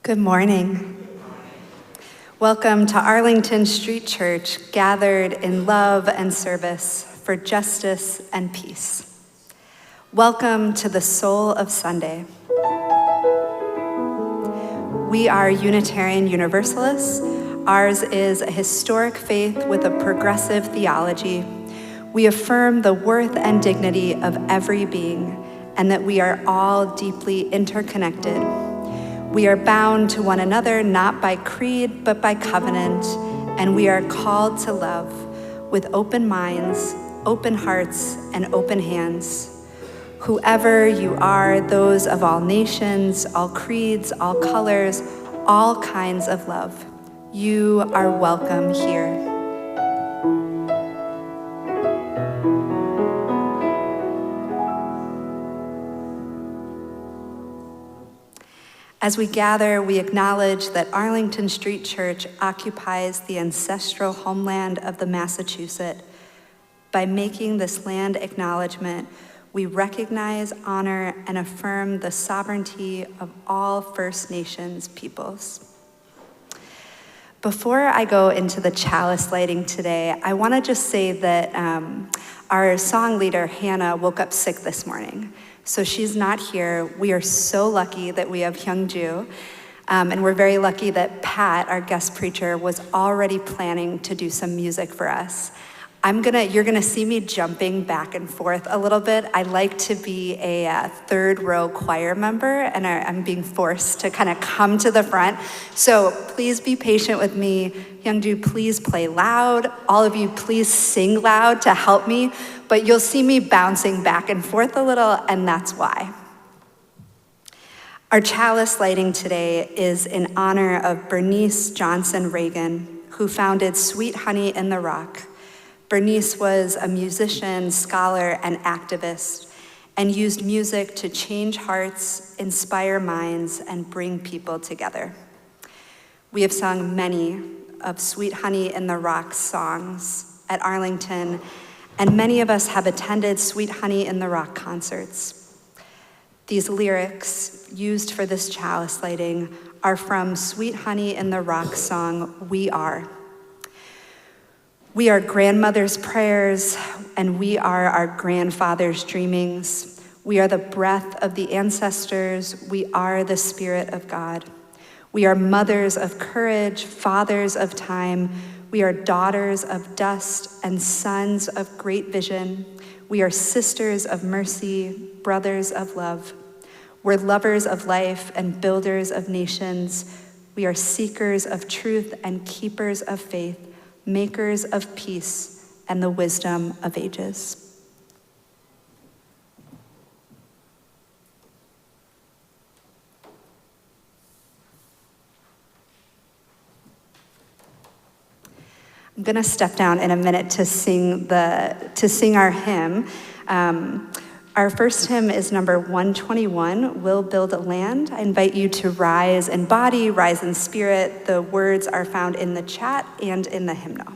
Good morning. Welcome to Arlington Street Church, gathered in love and service for justice and peace. Welcome to the Soul of Sunday. We are Unitarian Universalists. Ours is a historic faith with a progressive theology. We affirm the worth and dignity of every being, and that we are all deeply interconnected. We are bound to one another not by creed, but by covenant, and we are called to love with open minds, open hearts, and open hands. Whoever you are, those of all nations, all creeds, all colors, all kinds of love, you are welcome here. As we gather, we acknowledge that Arlington Street Church occupies the ancestral homeland of the Massachusetts. By making this land acknowledgement, we recognize, honor, and affirm the sovereignty of all First Nations peoples. Before I go into the chalice lighting today, I want to just say that our song leader, Hannah, woke up sick this morning. So she's not here. We are so lucky that we have Hyungju, and we're very lucky that Pat, our guest preacher, was already planning to do some music for us. You're gonna see me jumping back and forth a little bit. I like to be a third row choir member, and I'm being forced to kind of come to the front. So please be patient with me. Hyungju, please play loud. All of you, please sing loud to help me. But you'll see me bouncing back and forth a little, and that's why. Our chalice lighting today is in honor of Bernice Johnson Reagan, who founded Sweet Honey in the Rock. Bernice was a musician, scholar, and activist, and used music to change hearts, inspire minds, and bring people together. We have sung many of Sweet Honey in the Rock songs at Arlington, and many of us have attended Sweet Honey in the Rock concerts. These lyrics used for this chalice lighting are from Sweet Honey in the Rock song, We Are. We are grandmother's prayers, and we are our grandfather's dreamings. We are the breath of the ancestors. We are the Spirit of God. We are mothers of courage, fathers of time. We are daughters of dust and sons of great vision. We are sisters of mercy, brothers of love. We're lovers of life and builders of nations. We are seekers of truth and keepers of faith, makers of peace and the wisdom of ages. I'm gonna step down in a minute to sing our hymn. Our first hymn is number 121, We'll Build a Land. I invite you to rise in body, rise in spirit. The words are found in the chat and in the hymnal.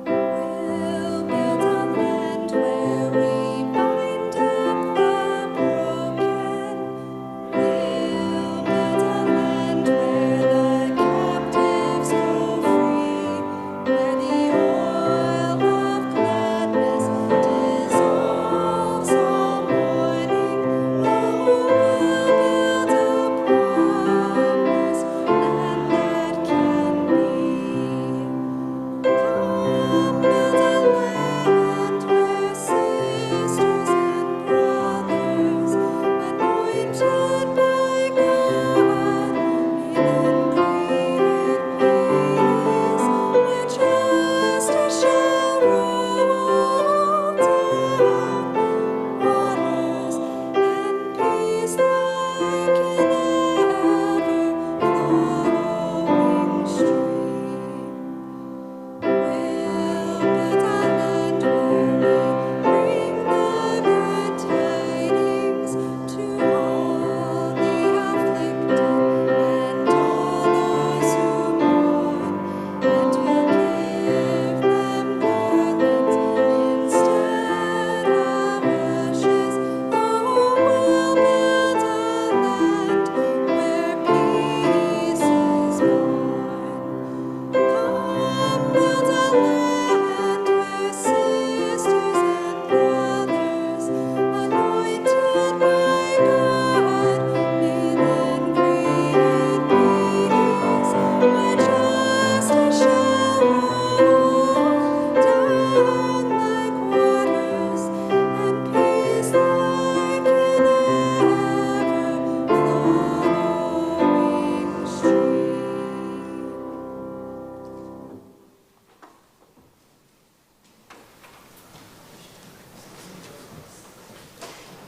We'll build a land where we bind up the broken.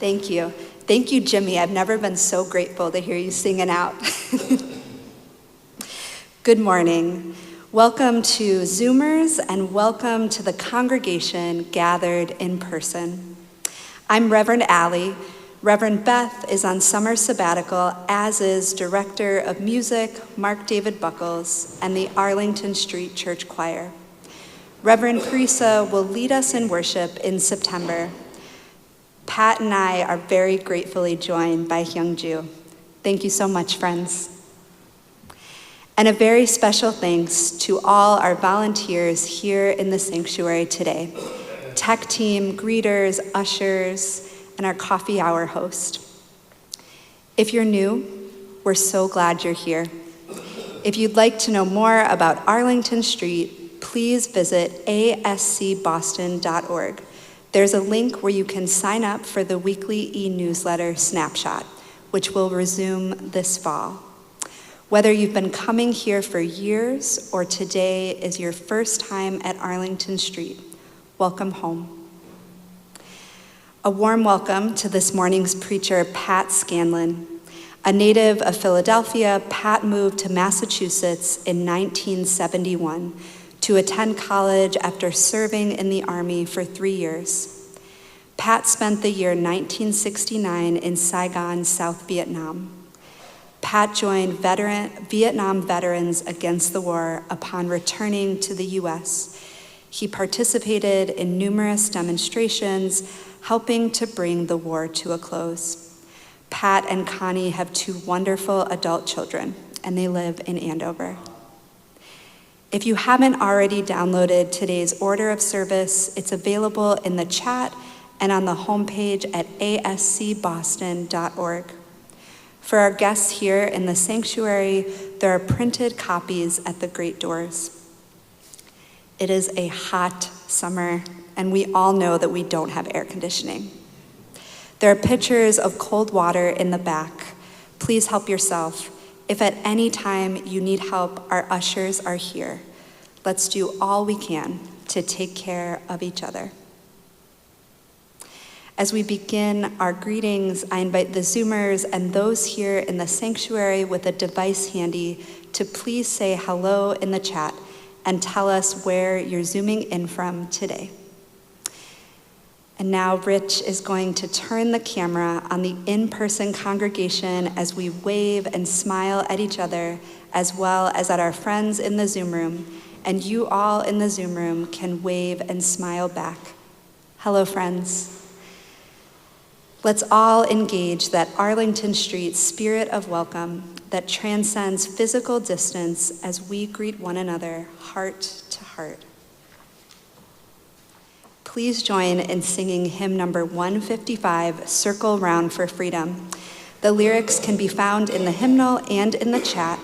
Thank you. Thank you, Jimmy. I've never been so grateful to hear you singing out. Good morning. Welcome to Zoomers and welcome to the congregation gathered in person. I'm Reverend Allie. Reverend Beth is on summer sabbatical, as is Director of Music, Mark David Buckles, and the Arlington Street Church Choir. Reverend Parisa will lead us in worship in September. Pat and I are very gratefully joined by Hyungju. Thank you so much, friends. And a very special thanks to all our volunteers here in the sanctuary today. Tech team, greeters, ushers, and our coffee hour host. If you're new, we're so glad you're here. If you'd like to know more about Arlington Street, please visit ascboston.org. There's a link where you can sign up for the weekly e-newsletter Snapshot, which will resume this fall. Whether you've been coming here for years or today is your first time at Arlington Street, welcome home. A warm welcome to this morning's preacher, Pat Scanlon. A native of Philadelphia, Pat moved to Massachusetts in 1971 to attend college after serving in the Army for 3 years. Pat spent the year 1969 in Saigon, South Vietnam. Pat joined Vietnam veterans against the war upon returning to the U.S. He participated in numerous demonstrations, helping to bring the war to a close. Pat and Connie have 2 wonderful adult children, and they live in Andover. If you haven't already downloaded today's order of service, it's available in the chat and on the homepage at ascboston.org. For our guests here in the sanctuary, there are printed copies at the great doors. It is a hot summer, and we all know that we don't have air conditioning. There are pitchers of cold water in the back. Please help yourself. If at any time you need help, our ushers are here. Let's do all we can to take care of each other. As we begin our greetings, I invite the Zoomers and those here in the sanctuary with a device handy to please say hello in the chat and tell us where you're zooming in from today. And now Rich is going to turn the camera on the in-person congregation as we wave and smile at each other, as well as at our friends in the Zoom room. And you all in the Zoom room can wave and smile back. Hello, friends. Let's all engage that Arlington Street spirit of welcome that transcends physical distance as we greet one another heart to heart. Please join in singing hymn number 155, Circle Round for Freedom. The lyrics can be found in the hymnal and in the chat.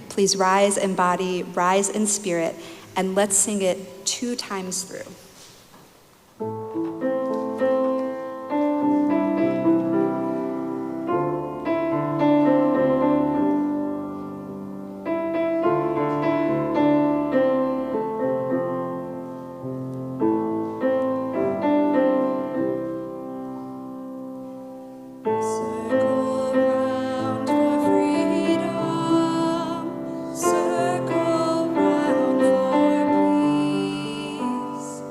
Please rise in body, rise in spirit, and let's sing it 2 times through. Circle round for peace.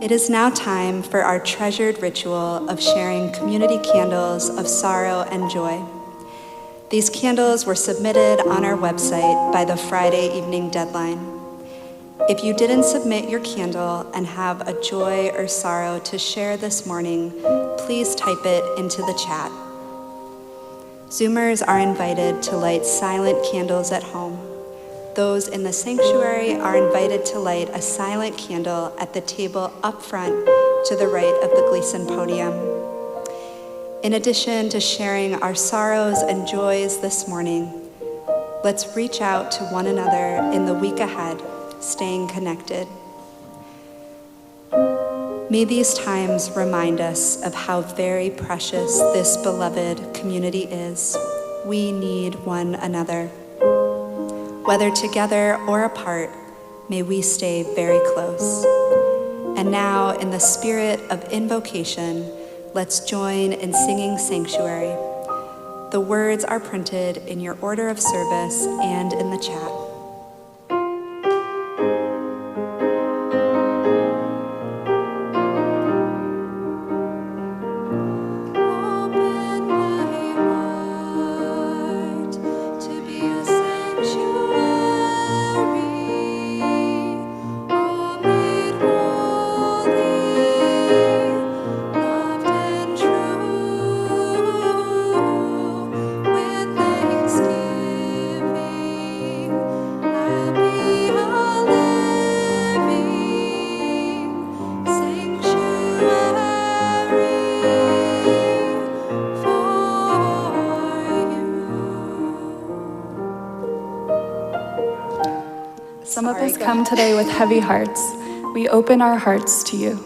It is now time for our treasured ritual of sharing community candles of sorrow and joy. These candles were submitted on our website by the Friday evening deadline. If you didn't submit your candle and have a joy or sorrow to share this morning, please type it into the chat. Zoomers are invited to light silent candles at home. Those in the sanctuary are invited to light a silent candle at the table up front to the right of the Gleason podium. In addition to sharing our sorrows and joys this morning, let's reach out to one another in the week ahead, staying connected. May these times remind us of how very precious this beloved community is. We need one another. Whether together or apart, may we stay very close. And now, in the spirit of invocation, let's join in singing Sanctuary. The words are printed in your order of service and in the chat. Some of us come today with heavy hearts. We open our hearts to you.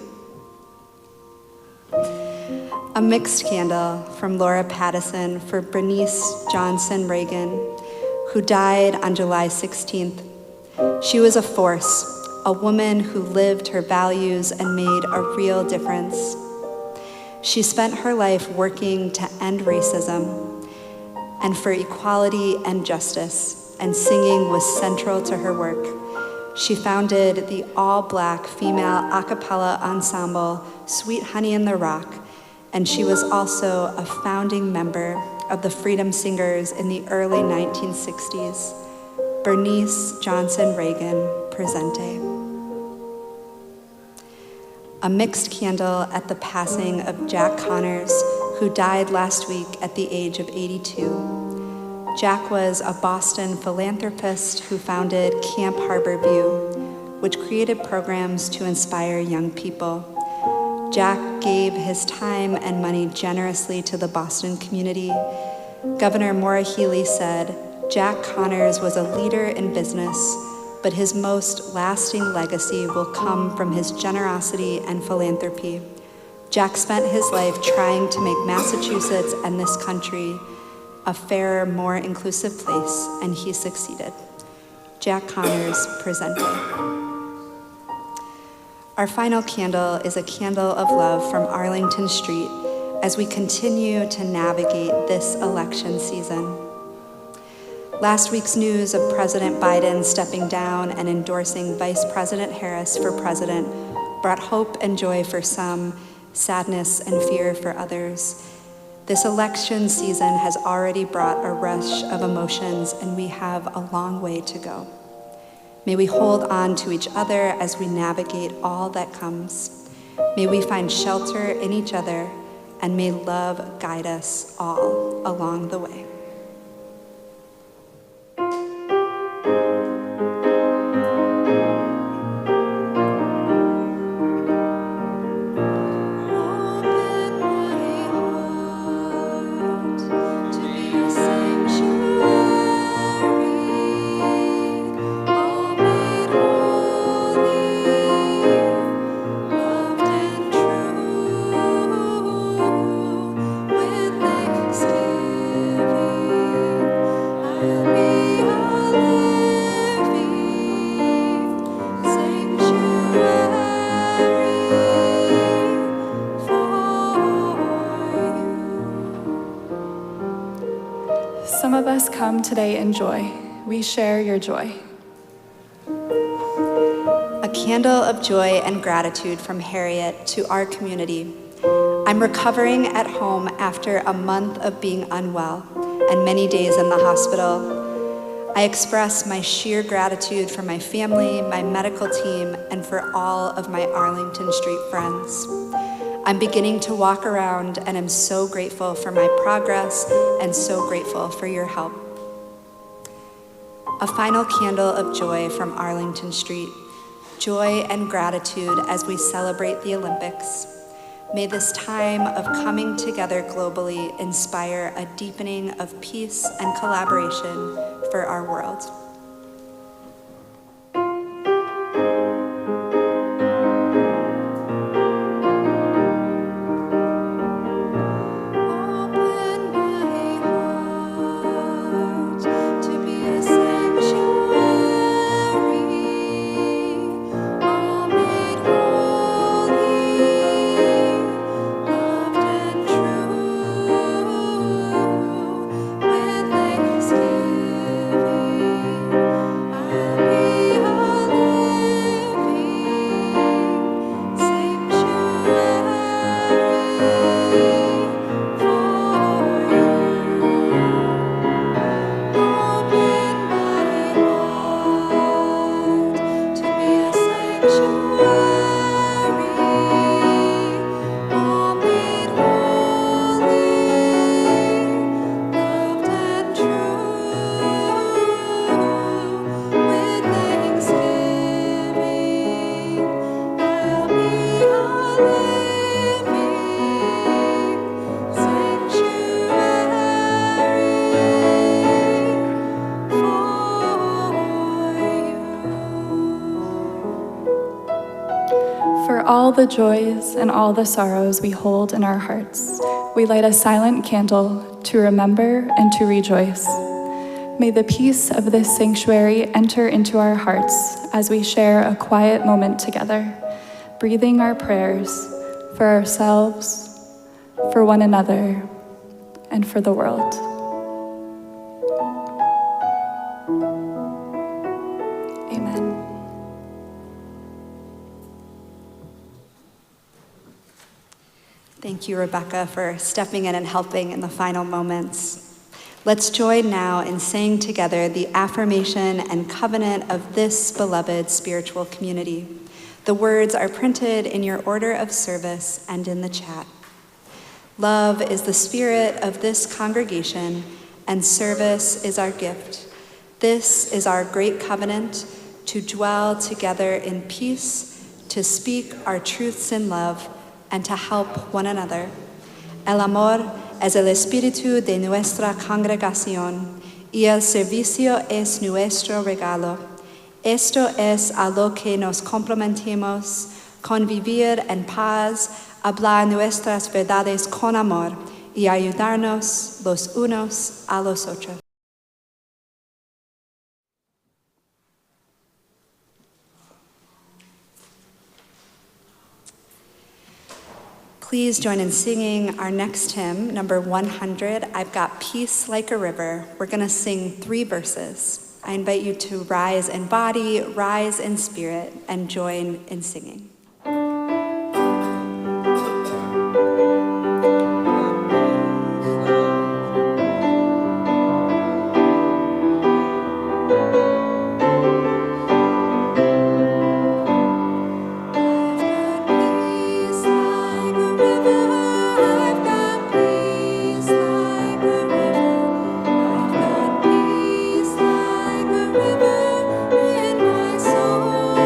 A mixed candle from Laura Pattison for Bernice Johnson Reagan, who died on July 16th. She was a force, a woman who lived her values and made a real difference. She spent her life working to end racism and for equality and justice, and singing was central to her work. She founded the all-Black female a cappella ensemble, Sweet Honey in the Rock, and she was also a founding member of the Freedom Singers in the early 1960s. Bernice Johnson Reagan, presente. A mixed candle at the passing of Jack Connors, who died last week at the age of 82. Jack was a Boston philanthropist who founded Camp Harborview, which created programs to inspire young people. Jack gave his time and money generously to the Boston community. Governor Maura Healey said, "Jack Connors was a leader in business, but his most lasting legacy will come from his generosity and philanthropy." Jack spent his life trying to make Massachusetts and this country a fairer, more inclusive place, and he succeeded. Jack Connors, presente. Our final candle is a candle of love from Arlington Street as we continue to navigate this election season. Last week's news of President Biden stepping down and endorsing Vice President Harris for president brought hope and joy for some, sadness and fear for others. This election season has already brought a rush of emotions, and we have a long way to go. May we hold on to each other as we navigate all that comes. May we find shelter in each other, and may love guide us all along the way. Some of us come today in joy. We share your joy. A A candle of joy and gratitude from Harriet to our community. I'm recovering at home after a month of being unwell and many days in the hospital. I express my sheer gratitude for my family, my medical team, and for all of my Arlington Street friends. I'm beginning to walk around and am so grateful for my progress and so grateful for your help. A final candle of joy from Arlington Street. Joy and gratitude as we celebrate the Olympics. May this time of coming together globally inspire a deepening of peace and collaboration for our world. All the joys and all the sorrows we hold in our hearts, we light a silent candle to remember and to rejoice. May the peace of this sanctuary enter into our hearts as we share a quiet moment together, breathing our prayers for ourselves, for one another, and for the world. Amen. Thank you, Rebecca, for stepping in and helping in the final moments. Let's join now in saying together the affirmation and covenant of this beloved spiritual community. The words are printed in your order of service and in the chat. Love is the spirit of this congregation, and service is our gift. This is our great covenant, to dwell together in peace, to speak our truths in love, and to help one another. El amor es el espíritu de nuestra congregación, y el servicio es nuestro regalo. Esto es a lo que nos comprometemos, convivir en paz, hablar nuestras verdades con amor, y ayudarnos los unos a los otros. Please join in singing our next hymn, number 100, I've Got Peace Like a River. We're going to sing 3 verses. I invite you to rise in body, rise in spirit, and join in singing. River in my soul.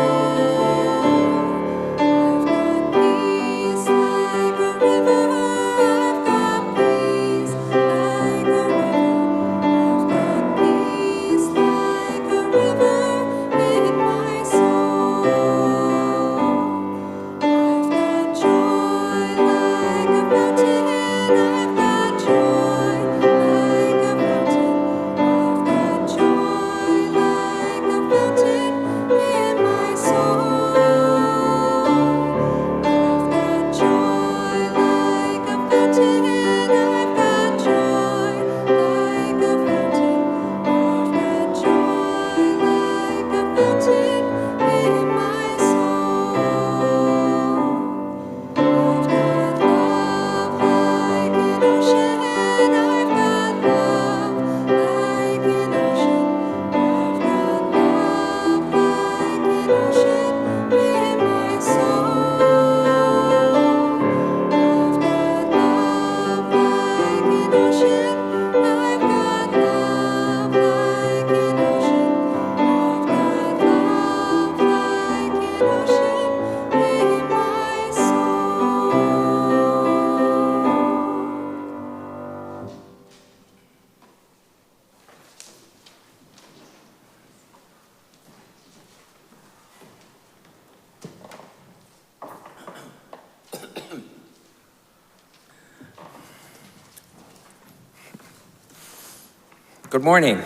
Good morning.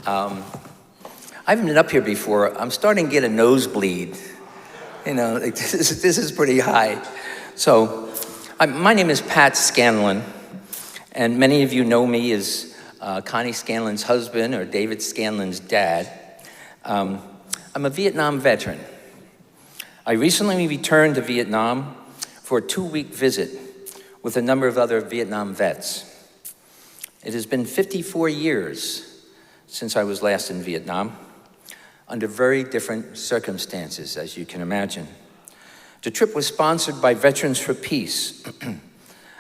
I haven't been up here before. I'm starting to get a nosebleed. You know, like this is pretty high. So, my name is Pat Scanlon, and many of you know me as Connie Scanlon's husband or David Scanlon's dad. I'm a Vietnam veteran. I recently returned to Vietnam for a 2-week visit with a number of other Vietnam vets. It has been 54 years since I was last in Vietnam, under very different circumstances, as you can imagine. The trip was sponsored by Veterans for Peace.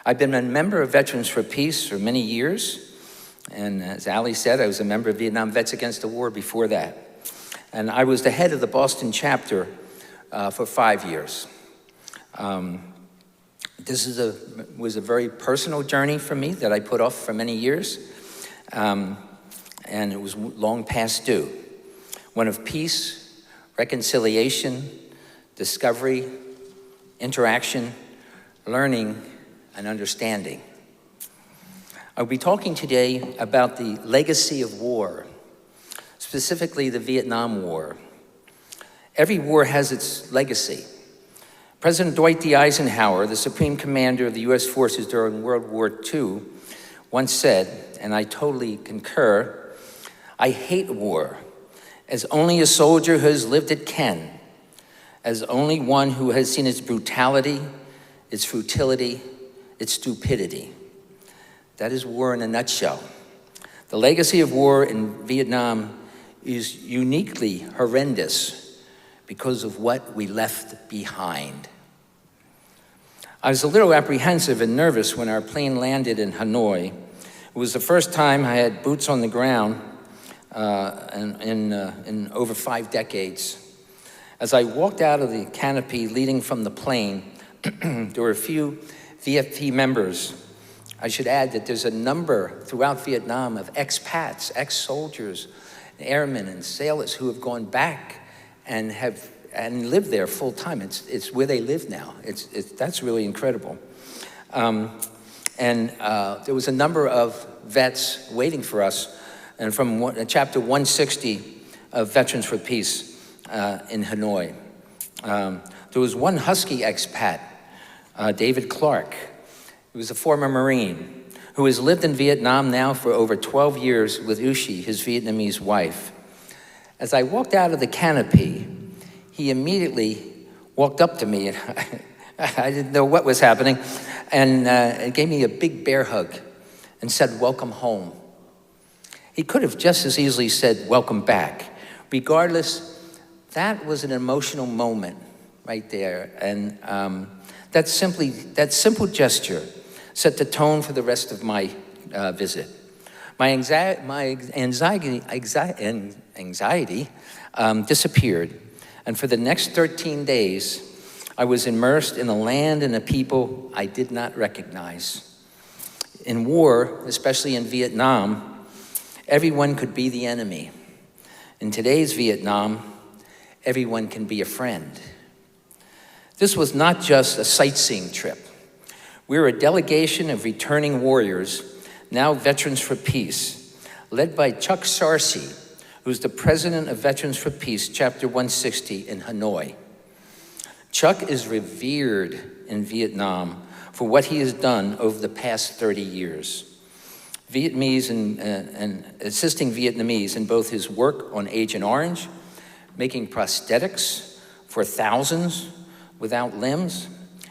I've been a member of Veterans for Peace for many years, and as Ali said, I was a member of Vietnam Vets Against the War before that. And I was the head of the Boston chapter for 5 years. This was a very personal journey for me that I put off for many years, and it was long past due. One of peace, reconciliation, discovery, interaction, learning, and understanding. I'll be talking today about the legacy of war, specifically the Vietnam War. Every war has its legacy. President Dwight D. Eisenhower, the Supreme Commander of the U.S. forces during World War II, once said, and I totally concur, "I hate war, as only a soldier who has lived it can, as only one who has seen its brutality, its futility, its stupidity." That is war in a nutshell. The legacy of war in Vietnam is uniquely horrendous because of what we left behind. I was a little apprehensive and nervous when our plane landed in Hanoi. It was the first time I had boots on the ground in over 5 decades. As I walked out of the canopy leading from the plane, there were a few VFP members. I should add that there's a number throughout Vietnam of expats, ex-soldiers, airmen and sailors who have gone back and live there full time. It's where they live now. That's really incredible. There was a number of vets waiting for us, and from chapter 160 of Veterans for Peace in Hanoi. There was one Husky expat, David Clark. He was a former Marine who has lived in Vietnam now for over 12 years with Ushi, his Vietnamese wife. As I walked out of the canopy, he immediately walked up to me, and I didn't know what was happening, and gave me a big bear hug and said, "Welcome home." He could have just as easily said, "Welcome back." Regardless, that was an emotional moment right there, and that simple gesture set the tone for the rest of my visit. My anxiety disappeared. And for the next 13 days, I was immersed in a land and a people I did not recognize. In war, especially in Vietnam, everyone could be the enemy. In today's Vietnam, everyone can be a friend. This was not just a sightseeing trip. We were a delegation of returning warriors, now Veterans for Peace, led by Chuck Sarcy, who's the president of Veterans for Peace, Chapter 160 in Hanoi. Chuck is revered in Vietnam for what he has done over the past 30 years. Vietnamese and assisting Vietnamese in both his work on Agent Orange, making prosthetics for thousands without limbs,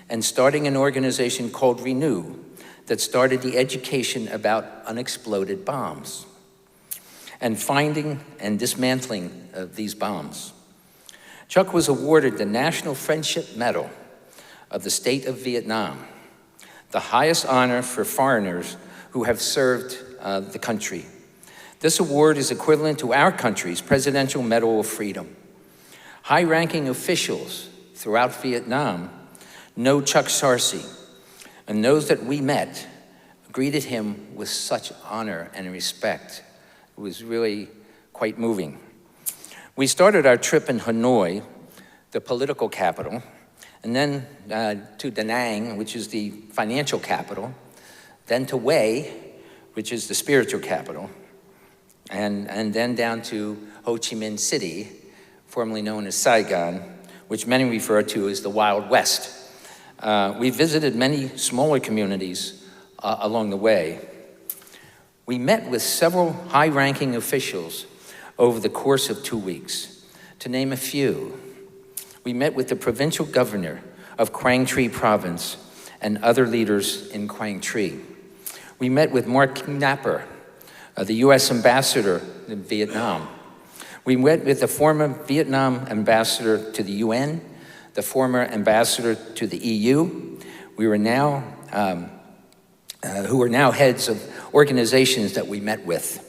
and starting an organization called Renew that started the education about unexploded bombs and finding and dismantling of these bombs. Chuck was awarded the National Friendship Medal of the state of Vietnam, the highest honor for foreigners who have served the country. This award is equivalent to our country's Presidential Medal of Freedom. High-ranking officials throughout Vietnam know Chuck Sarcy, and those that we met greeted him with such honor and respect. It was really quite moving. We started our trip in Hanoi, the political capital, and then to Da Nang, which is the financial capital, then to Hue, which is the spiritual capital, and then down to Ho Chi Minh City, formerly known as Saigon, which many refer to as the Wild West. We visited many smaller communities along the way. We met with several high-ranking officials over the course of 2 weeks. To name a few, we met with the provincial governor of Quang Tri province and other leaders in Quang Tri. We met with Mark Knapper, the U.S. ambassador in Vietnam. We met with the former Vietnam ambassador to the UN, the former ambassador to the EU. We were now, who are now heads of organizations that we met with.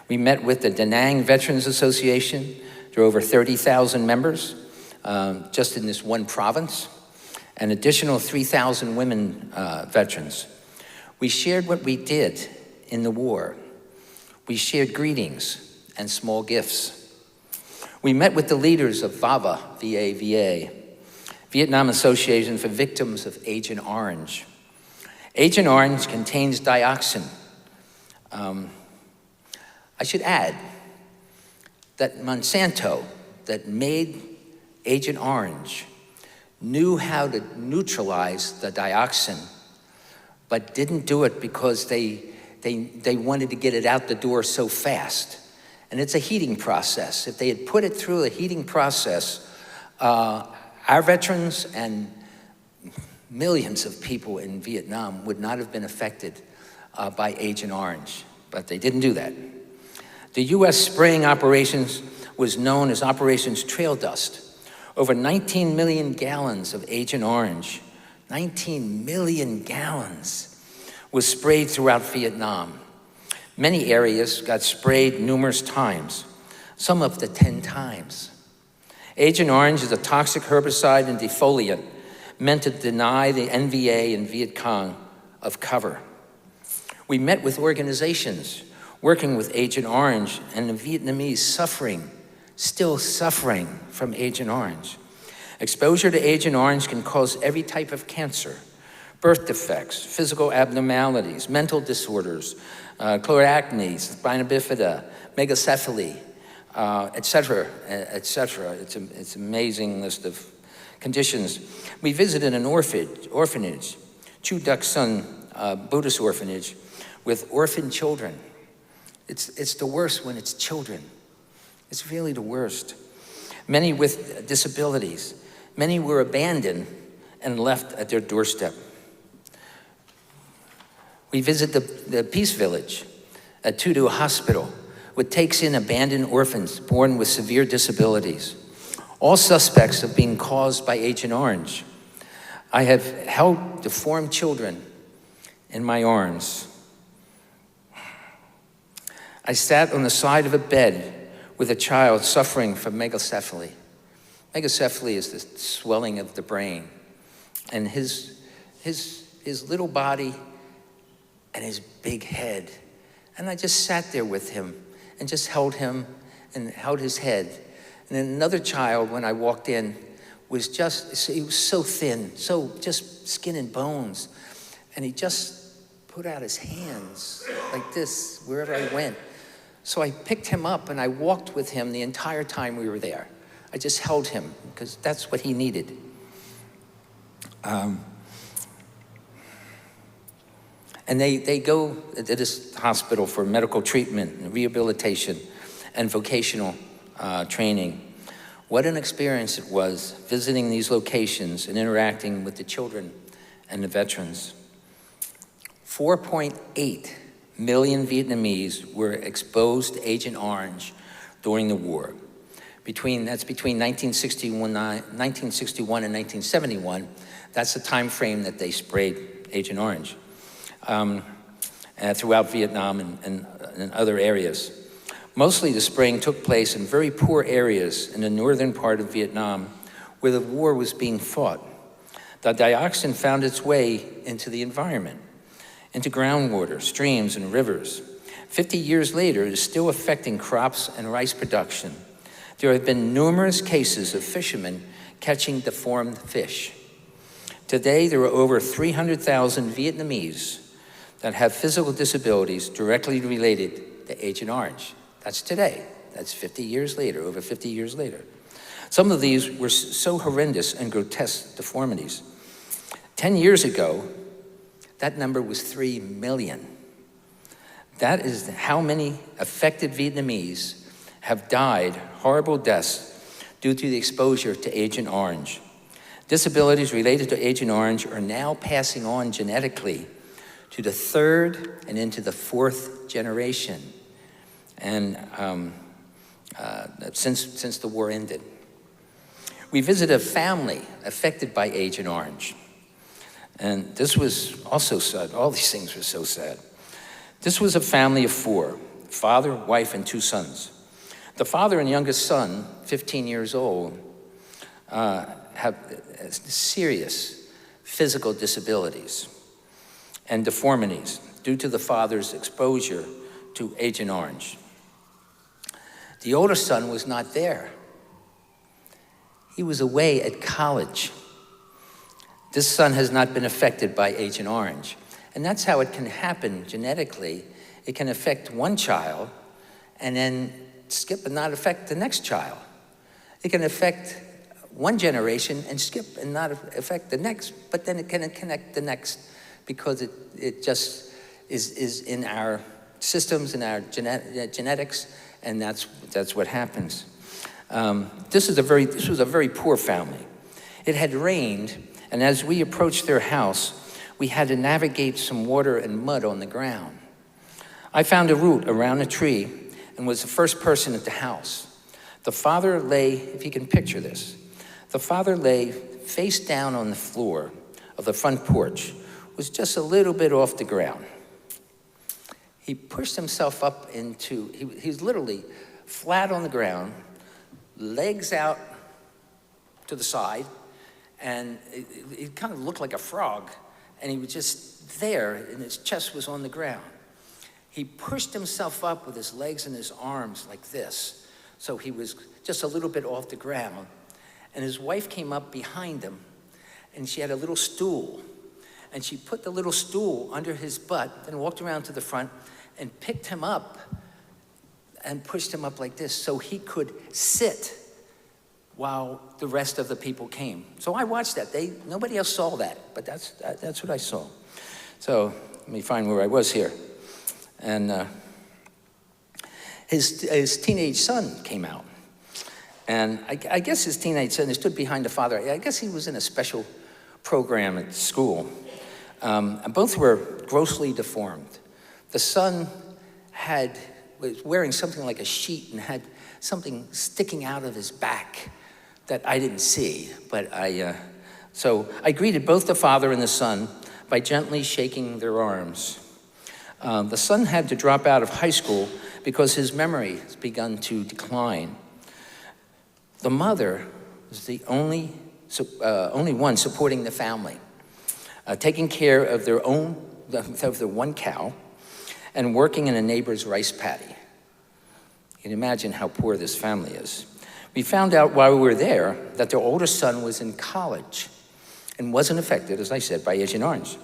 We met with the Da Nang Veterans Association. There are over 30,000 members just in this one province, an additional 3,000 women veterans. We shared what we did in the war. We shared greetings and small gifts. We met with the leaders of VAVA, V-A-V-A, Vietnam Association for Victims of Agent Orange. Agent Orange contains dioxin. I should add that Monsanto, that made Agent Orange, knew how to neutralize the dioxin, but didn't do it because they wanted to get it out the door so fast. And it's a heating process. If they had put it through a heating process, our veterans and millions of people in Vietnam would not have been affected by Agent Orange, but they didn't do that. The U.S. spraying operations was known as Operations Trail Dust. Over 19 million gallons of Agent Orange, 19 million gallons, was sprayed throughout Vietnam. Many areas got sprayed numerous times, some up to 10 times. Agent Orange is a toxic herbicide and defoliant meant to deny the NVA and Viet Cong of cover. We met with organizations working with Agent Orange and the Vietnamese still suffering from Agent Orange. Exposure to Agent Orange can cause every type of cancer, birth defects, physical abnormalities, mental disorders, chloracne, spina bifida, megacephaly, et cetera, et cetera. It's an amazing list of conditions. We visited an orphanage, Chu Duc Sun Buddhist orphanage, with orphan children. It's the worst when it's children. It's really the worst. Many with disabilities. Many were abandoned and left at their doorstep. We visit the Peace Village, a Tudu hospital, which takes in abandoned orphans born with severe disabilities, all suspects of being caused by Agent Orange. I have held deformed children in my arms. I sat on the side of a bed with a child suffering from megacephaly. Megacephaly is the swelling of the brain. And his little body and his big head. And I just sat there with him and just held him and held his head. And then another child, when I walked in, he was so thin, so just skin and bones. And he just put out his hands like this wherever I went. So I picked him up and I walked with him the entire time we were there. I just held him because that's what he needed. And they go to this hospital for medical treatment and rehabilitation and vocational training. What an experience it was visiting these locations and interacting with the children and the veterans. 4.8 million Vietnamese were exposed to Agent Orange during the war. That's between 1961 and 1971. That's the time frame that they sprayed Agent Orange throughout Vietnam and other areas. Mostly the spraying took place in very poor areas in the northern part of Vietnam where the war was being fought. The dioxin found its way into the environment, into groundwater, streams, and rivers. 50 years later, it is still affecting crops and rice production. There have been numerous cases of fishermen catching deformed fish. Today, there are over 300,000 Vietnamese that have physical disabilities directly related to Agent Orange. That's today. That's 50 years later, over 50 years later. Some of these were so horrendous and grotesque deformities. 10 years ago, that number was 3 million. That is how many affected Vietnamese have died horrible deaths due to the exposure to Agent Orange. Disabilities related to Agent Orange are now passing on genetically to the third and into the fourth generation, and since the war ended. We visited a family affected by Agent Orange, and this was also sad. All these things were so sad. This was a family of 4, father, wife, and 2 sons. The father and youngest son, 15 years old, have serious physical disabilities and deformities due to the father's exposure to Agent Orange. The older son was not there. He was away at college. This son has not been affected by Agent Orange. And that's how it can happen genetically. It can affect one child and then skip and not affect the next child. It can affect one generation and skip and not affect the next, but then it can connect the next because it just is in our systems, in our genetics, and that's what happens. This was a very poor family. It had rained, and as we approached their house, we had to navigate some water and mud on the ground. I found a root around a tree and was the first person at the house. The father lay, if you can picture this, the father lay face down on the floor of the front porch, was just a little bit off the ground. He pushed himself up into, he was literally flat on the ground, legs out to the side, and it kind of looked like a frog, and he was just there, and his chest was on the ground. He pushed himself up with his legs and his arms like this, so he was just a little bit off the ground. And his wife came up behind him, and she had a little stool, and she put the little stool under his butt and walked around to the front and picked him up and pushed him up like this so he could sit while the rest of the people came. So I watched that. Nobody else saw that, but that's what I saw. So let me find where I was here. And his teenage son came out. And I guess his teenage son stood behind the father. I guess he was in a special program at school. And both were grossly deformed. The son was wearing something like a sheet and had something sticking out of his back that I didn't see. But so I greeted both the father and the son by gently shaking their arms. The son had to drop out of high school because his memory has begun to decline. The mother was the only one supporting the family, taking care of their one cow and working in a neighbor's rice paddy. You can imagine how poor this family is. We found out while we were there that their older son was in college and wasn't affected, as I said, by Agent Orange.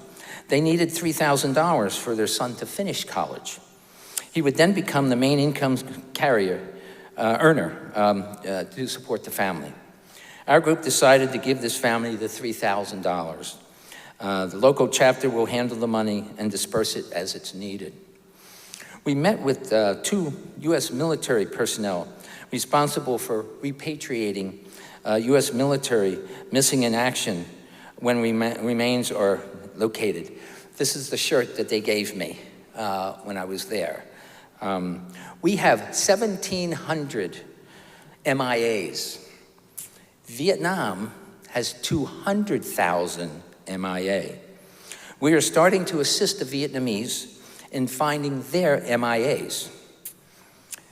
They needed $3,000 for their son to finish college. He would then become the main income earner to support the family. Our group decided to give this family the $3,000. The local chapter will handle the money and disperse it as it's needed. We met with 2 U.S. military personnel responsible for repatriating U.S. military missing in action when remains are located. This is the shirt that they gave me when I was there. We have 1,700 MIAs. Vietnam has 200,000 MIA. We are starting to assist the Vietnamese in finding their MIAs.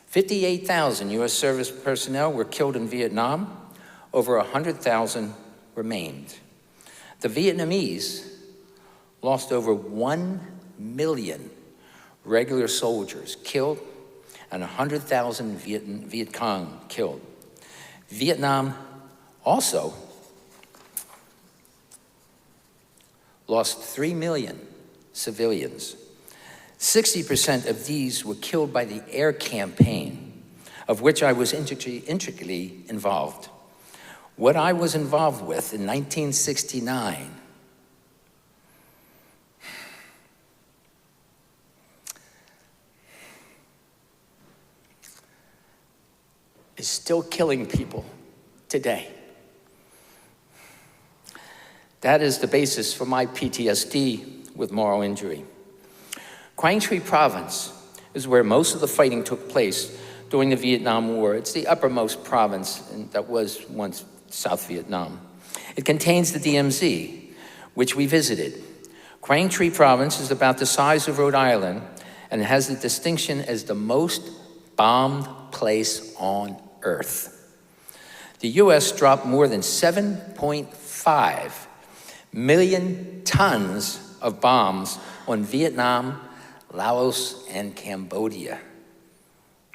58,000 U.S. service personnel were killed in Vietnam. Over 100,000 remained. The Vietnamese lost over 1 million regular soldiers killed and 100,000 Viet Cong killed. Vietnam also lost 3 million civilians 60% of these were killed by the air campaign, of which I was intricately involved. What I was involved with in 1969 is still killing people today. That is the basis for my PTSD with moral injury. Quang Tri Province is where most of the fighting took place during the Vietnam War. It's the uppermost province that was once South Vietnam. It contains the DMZ, which we visited. Quang Tri Province is about the size of Rhode Island and has the distinction as the most bombed place on Earth. The US dropped more than 7.5 million tons of bombs on Vietnam, Laos, and Cambodia.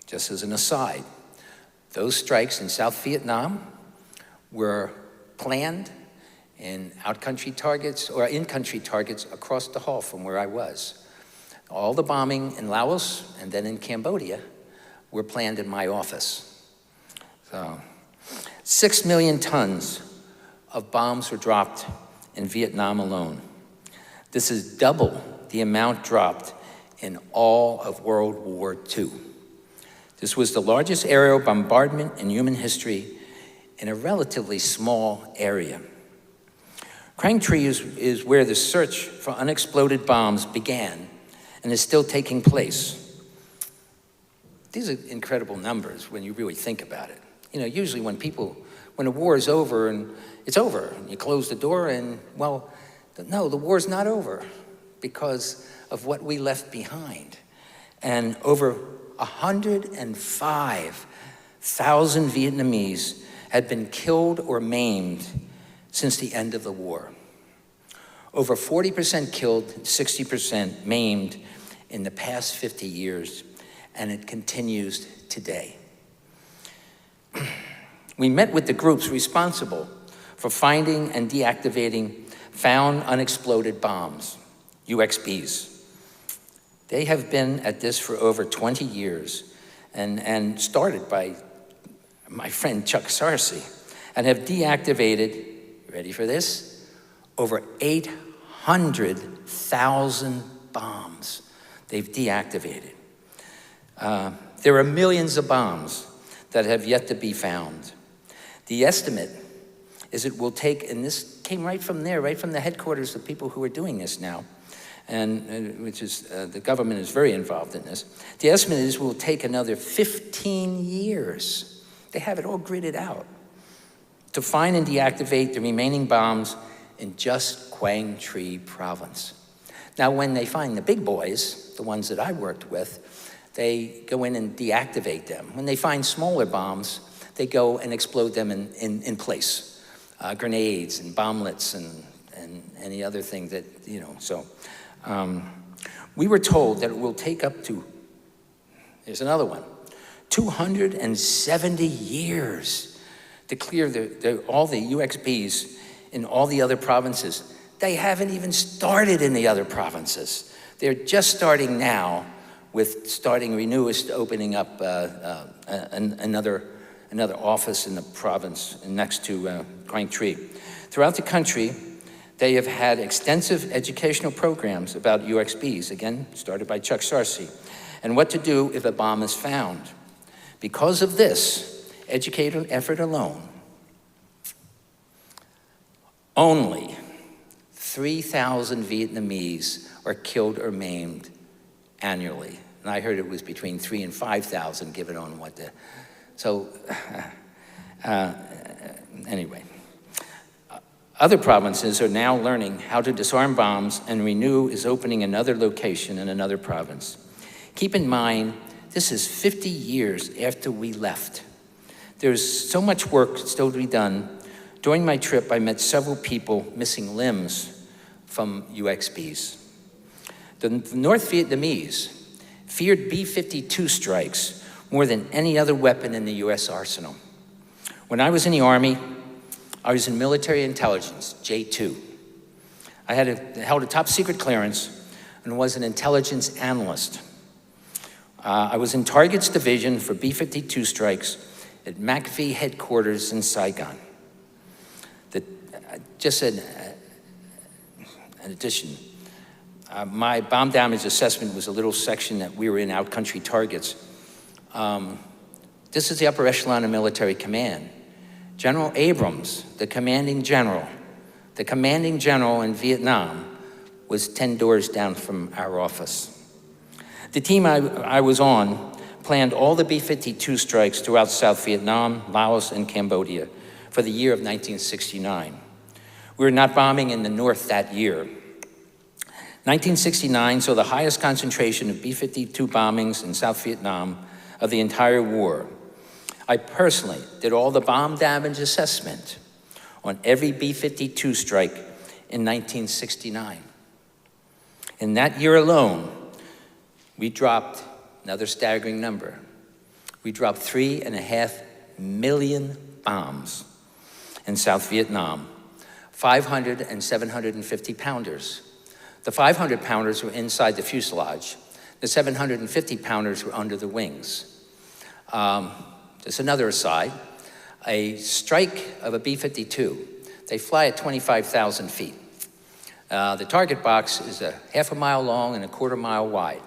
Just as an aside, those strikes in South Vietnam were planned in out-country targets or in-country targets across the hall from where I was. All the bombing in Laos and then in Cambodia were planned in my office. So, 6 million tons of bombs were dropped in Vietnam alone. This is double the amount dropped in all of World War II. This was the largest aerial bombardment in human history in a relatively small area. Quang Tri is where the search for unexploded bombs began and is still taking place. These are incredible numbers when you really think about it. You know, usually when a war is over and it's over, and you close the door and, well, no, the war's not over because of what we left behind. And over 105,000 Vietnamese had been killed or maimed since the end of the war. Over 40% killed, 60% maimed in the past 50 years, and it continues today. We met with the groups responsible for finding and deactivating found unexploded bombs, UXBs. They have been at this for over 20 years and started by my friend Chuck Sarcy and have deactivated, ready for this, over 800,000 bombs they've deactivated. There are millions of bombs that have yet to be found. The estimate is it will take, and this came right from there, right from the headquarters of people who are doing this now, and which is, the government is very involved in this. The estimate is it will take another 15 years. They have it all gridded out to find and deactivate the remaining bombs in just Quang Tri Province. Now, when they find the big boys, the ones that I worked with, they go in and deactivate them. When they find smaller bombs, they go and explode them in place. Grenades and bomblets and any other thing that, you know, so. We were told that it will take up to, here's another one, 270 years to clear all the UXBs in all the other provinces. They haven't even started in the other provinces. They're just starting now with starting Renewist opening up another office in the province next to Quang Tri. Throughout the country, they have had extensive educational programs about UXBs, again, started by Chuck Sarcy, and what to do if a bomb is found. Because of this educational effort alone, only 3,000 Vietnamese are killed or maimed annually. And I heard it was between 3,000 and 5,000, given on what the, so anyway. Other provinces are now learning how to disarm bombs, and Renew is opening another location in another province. Keep in mind, this is 50 years after we left. There's so much work still to be done. During my trip, I met several people missing limbs from UXBs. The North Vietnamese feared B-52 strikes more than any other weapon in the US arsenal. When I was in the Army, I was in military intelligence, J2. I held a top secret clearance and was an intelligence analyst. I was in Target's division for B-52 strikes at MACV headquarters in Saigon. Just an addition, my bomb damage assessment was a little section that we were in out-country targets. This is the upper echelon of military command. General Abrams, the commanding general in Vietnam, was 10 doors down from our office. The team I was on planned all the B-52 strikes throughout South Vietnam, Laos, and Cambodia for the year of 1969. We were not bombing in the north that year. 1969 saw the highest concentration of B-52 bombings in South Vietnam of the entire war. I personally did all the bomb damage assessment on every B-52 strike in 1969. In that year alone, we dropped another staggering number. We dropped 3.5 million bombs in South Vietnam, 500 and 750 pounders. The 500 pounders were inside the fuselage. The 750 pounders were under the wings. Just another aside, a strike of a B-52, they fly at 25,000 feet. The target box is a half a mile long and a quarter mile wide.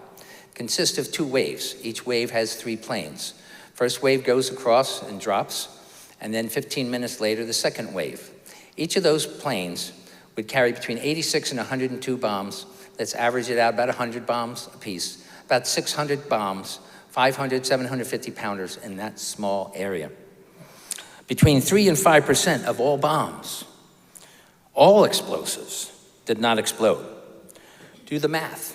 Consists of 2 waves. Each wave has 3 planes. First wave goes across and drops, and then 15 minutes later, the second wave. Each of those planes would carry between 86 and 102 bombs. Let's average it out, about 100 bombs apiece. About 600 bombs, 500, 750 pounders in that small area. Between 3 and 5% of all bombs, all explosives, did not explode. Do the math.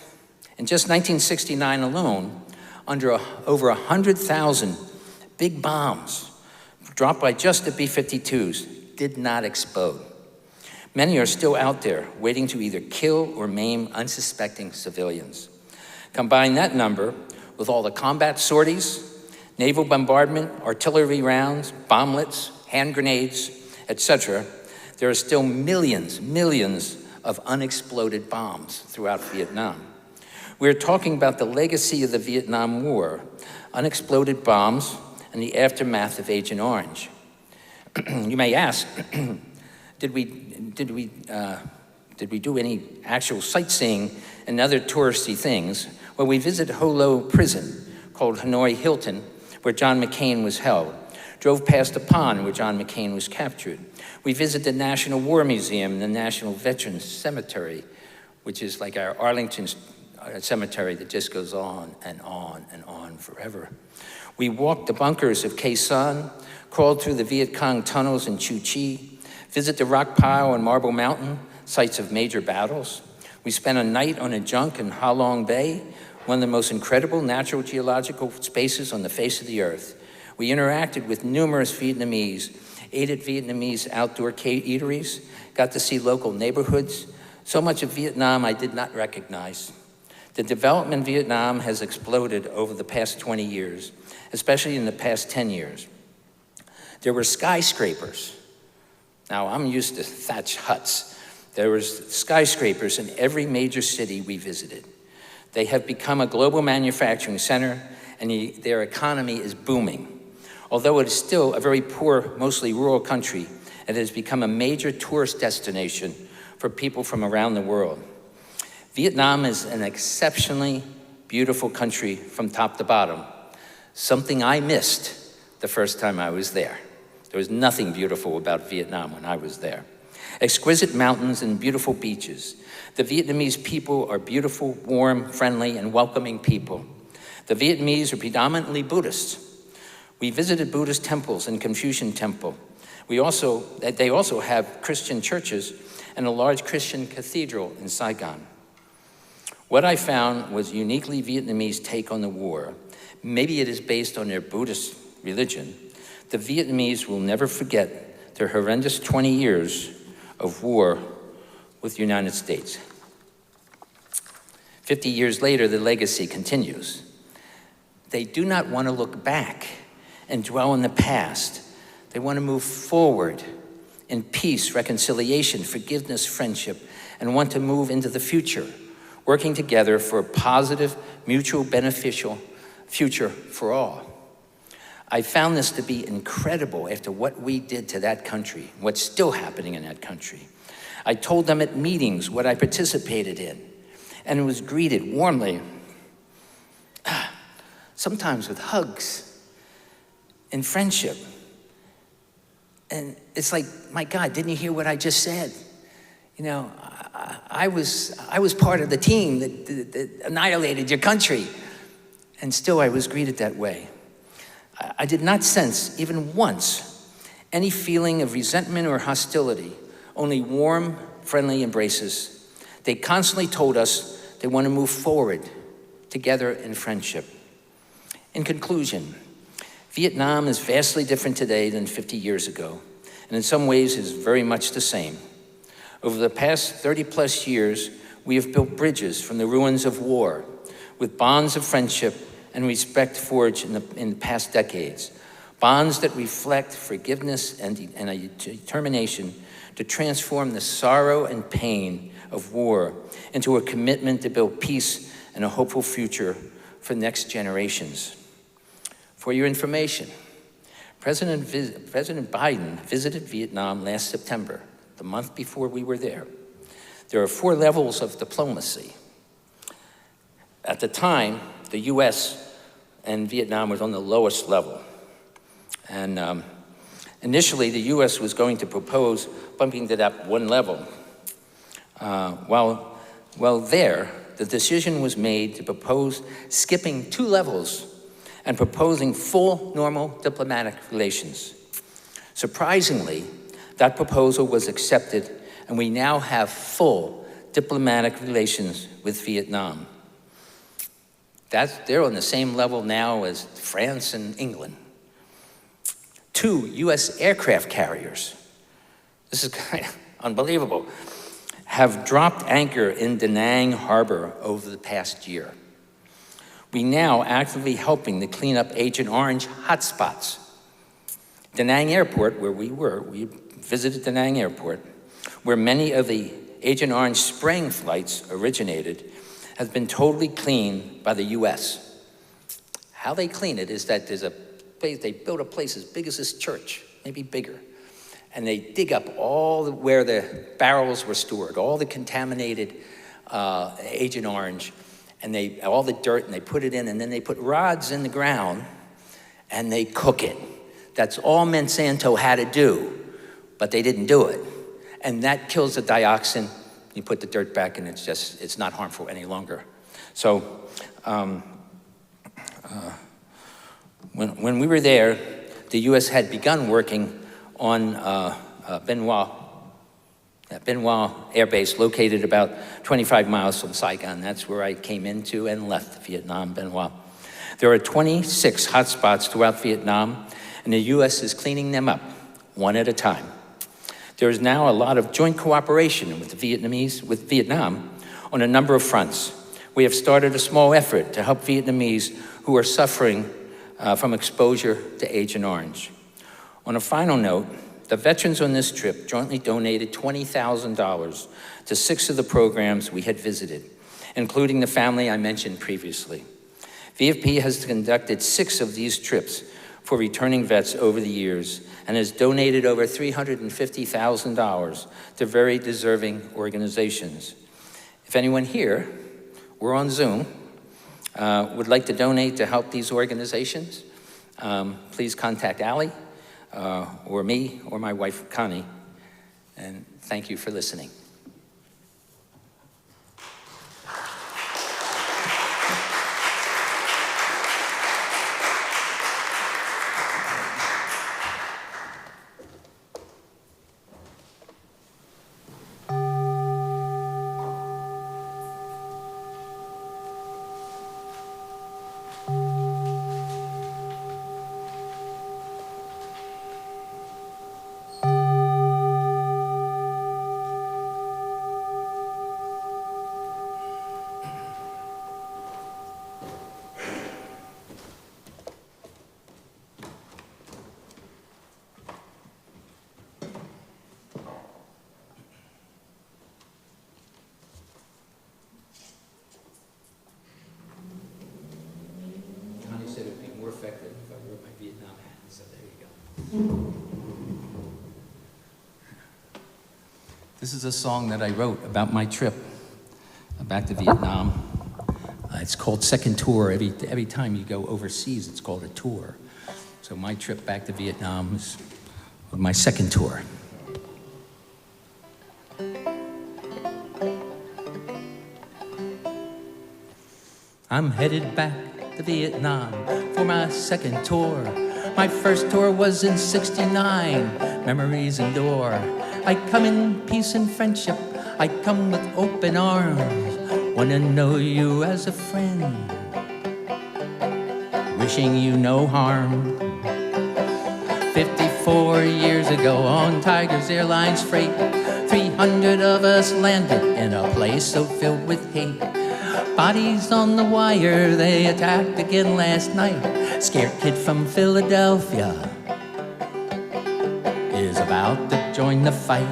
In just 1969 alone, over 100,000 big bombs dropped by just the B-52s did not explode. Many are still out there waiting to either kill or maim unsuspecting civilians. Combine that number with all the combat sorties, naval bombardment, artillery rounds, bomblets, hand grenades, etc., there are still millions of unexploded bombs throughout Vietnam. We're talking about the legacy of the Vietnam War, unexploded bombs, and the aftermath of Agent Orange. You may ask, did we do any actual sightseeing and other touristy things? Well, we visited Ho Lo Prison, called Hanoi Hilton, where John McCain was held. Drove past the pond where John McCain was captured. We visited the National War Museum and the National Veterans Cemetery, which is like our Arlington cemetery that just goes on and on and on forever. We walked the bunkers of Khe Sanh, crawled through the Viet Cong tunnels in Chu Chi, visit the rock pile on Marble Mountain, sites of major battles. We spent a night on a junk in Ha Long Bay, one of the most incredible natural geological spaces on the face of the earth. We interacted with numerous Vietnamese, ate at Vietnamese outdoor eateries, got to see local neighborhoods. So much of Vietnam I did not recognize. The development in Vietnam has exploded over the past 20 years, especially in the past 10 years. There were skyscrapers. Now, I'm used to thatched huts. There was skyscrapers in every major city we visited. They have become a global manufacturing center, and their economy is booming. Although it is still a very poor, mostly rural country, it has become a major tourist destination for people from around the world. Vietnam is an exceptionally beautiful country from top to bottom, something I missed the first time I was there. There was nothing beautiful about Vietnam when I was there. Exquisite mountains and beautiful beaches. The Vietnamese people are beautiful, warm, friendly, and welcoming people. The Vietnamese are predominantly Buddhists. We visited Buddhist temples and Confucian temple. They also have Christian churches and a large Christian cathedral in Saigon. What I found was uniquely Vietnamese take on the war. Maybe it is based on their Buddhist religion. The Vietnamese will never forget their horrendous 20 years of war with the United States. 50 years later, the legacy continues. They do not want to look back and dwell in the past. They want to move forward in peace, reconciliation, forgiveness, friendship, and want to move into the future working together for a positive, mutual beneficial future for all. I found this to be incredible after what we did to that country, what's still happening in that country. I told them at meetings what I participated in, and was greeted warmly, sometimes with hugs and friendship. And it's like, my God, didn't you hear what I just said? You know, I was part of the team that annihilated your country, and still I was greeted that way. I did not sense, even once, any feeling of resentment or hostility, only warm, friendly embraces. They constantly told us they want to move forward together in friendship. In conclusion, Vietnam is vastly different today than 50 years ago, and in some ways is very much the same. Over the past 30 plus years, we have built bridges from the ruins of war with bonds of friendship and respect forged in the past decades, bonds that reflect forgiveness and a determination to transform the sorrow and pain of war into a commitment to build peace and a hopeful future for next generations. For your information, President Biden visited Vietnam last September, the month before we were there. There are 4 levels of diplomacy. At the time, the US and Vietnam was on the lowest level. And initially, the US was going to propose bumping it up 1 level. While there, the decision was made to propose skipping 2 levels and proposing full normal diplomatic relations. Surprisingly, that proposal was accepted, and we now have full diplomatic relations with Vietnam. They're on the same level now as France and England. 2 US aircraft carriers, this is kind of unbelievable, have dropped anchor in Da Nang Harbor over the past year. We now actively helping to clean up Agent Orange hotspots. Da Nang Airport, where we visited Da Nang Airport, where many of the Agent Orange spraying flights originated, has been totally cleaned by the US. How they clean it is that there's a place, they built a place as big as this church, maybe bigger, and they dig up where the barrels were stored, all the contaminated Agent Orange, and all the dirt, and they put it in, and then they put rods in the ground, and they cook it. That's all Monsanto had to do, but they didn't do it. And that kills the dioxin. You put the dirt back, and it's not harmful any longer. So when we were there, the US had begun working on Benoit Air Base, located about 25 miles from Saigon. That's where I came into and left Vietnam, Benoit. There are 26 hotspots throughout Vietnam, and the US is cleaning them up, one at a time. There is now a lot of joint cooperation with Vietnam on a number of fronts. We have started a small effort to help Vietnamese who are suffering from exposure to Agent Orange. On a final note, the veterans on this trip jointly donated $20,000 to 6 of the programs we had visited, including the family I mentioned previously. VFP has conducted 6 of these trips for returning vets over the years and has donated over $350,000 to very deserving organizations. If anyone here, we're on Zoom, would like to donate to help these organizations, please contact Allie, or me, or my wife, Connie, and thank you for listening. effective if I wore my Vietnam hat, so there you go. This is a song that I wrote about my trip back to Vietnam. It's called Second Tour. Every time you go overseas, it's called a tour. So my trip back to Vietnam is my second tour. I'm headed back to Vietnam for my second tour. My first tour was in '69, memories endure. I come in peace and friendship, I come with open arms. Wanna know you as a friend, wishing you no harm. 54 years ago on Tigers Airlines freight, 300 of us landed in a place so filled with hate. Bodies on the wire, they attacked again last night. Scared kid from Philadelphia is about to join the fight.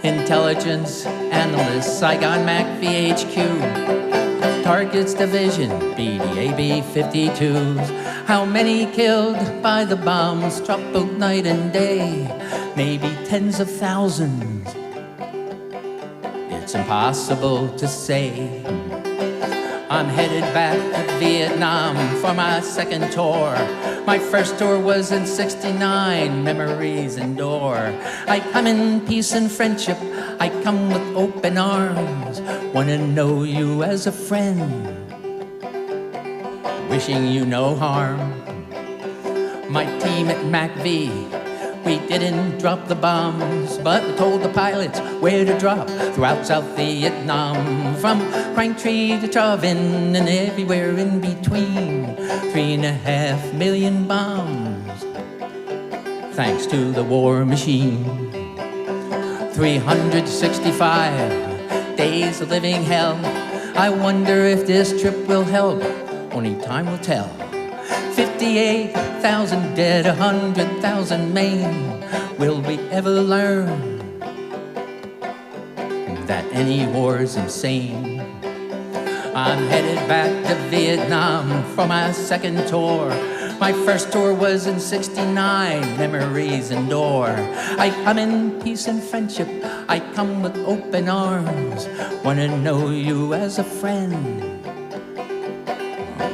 Intelligence analyst, Saigon Mac VHQ, targets division, BDAB 52s. How many killed by the bombs dropped both night and day? Maybe tens of thousands. It's impossible to say. I'm headed back to Vietnam for my second tour. My first tour was in '69, memories endure. I come in peace and friendship, I come with open arms. Wanna know you as a friend, wishing you no harm. My team at MACV, we didn't drop the bombs, but we told the pilots where to drop throughout South Vietnam. From Braintree to Travin and everywhere in between. 3.5 million bombs, thanks to the war machine. 365 days of living hell. I wonder if this trip will help, only time will tell. 58,000 dead, 100,000 maimed. Will we ever learn that any war's insane? I'm headed back to Vietnam for my second tour. My first tour was in '69, memories endure. I come in peace and friendship, I come with open arms. Wanna know you as a friend,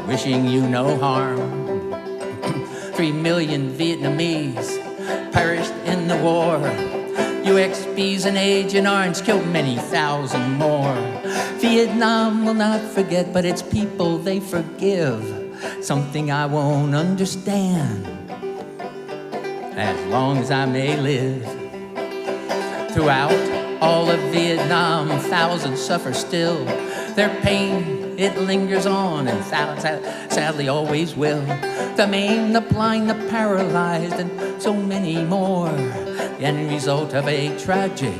wishing you no harm. 3 million Vietnamese perished in the war. UXBs and Agent Orange killed many thousand more. Vietnam will not forget, but its people they forgive. Something I won't understand as long as I may live. Throughout all of Vietnam, thousands suffer still. Their pain, it lingers on and sadly always will. The maimed, the blind, the paralyzed, and so many more. The end result of a tragic,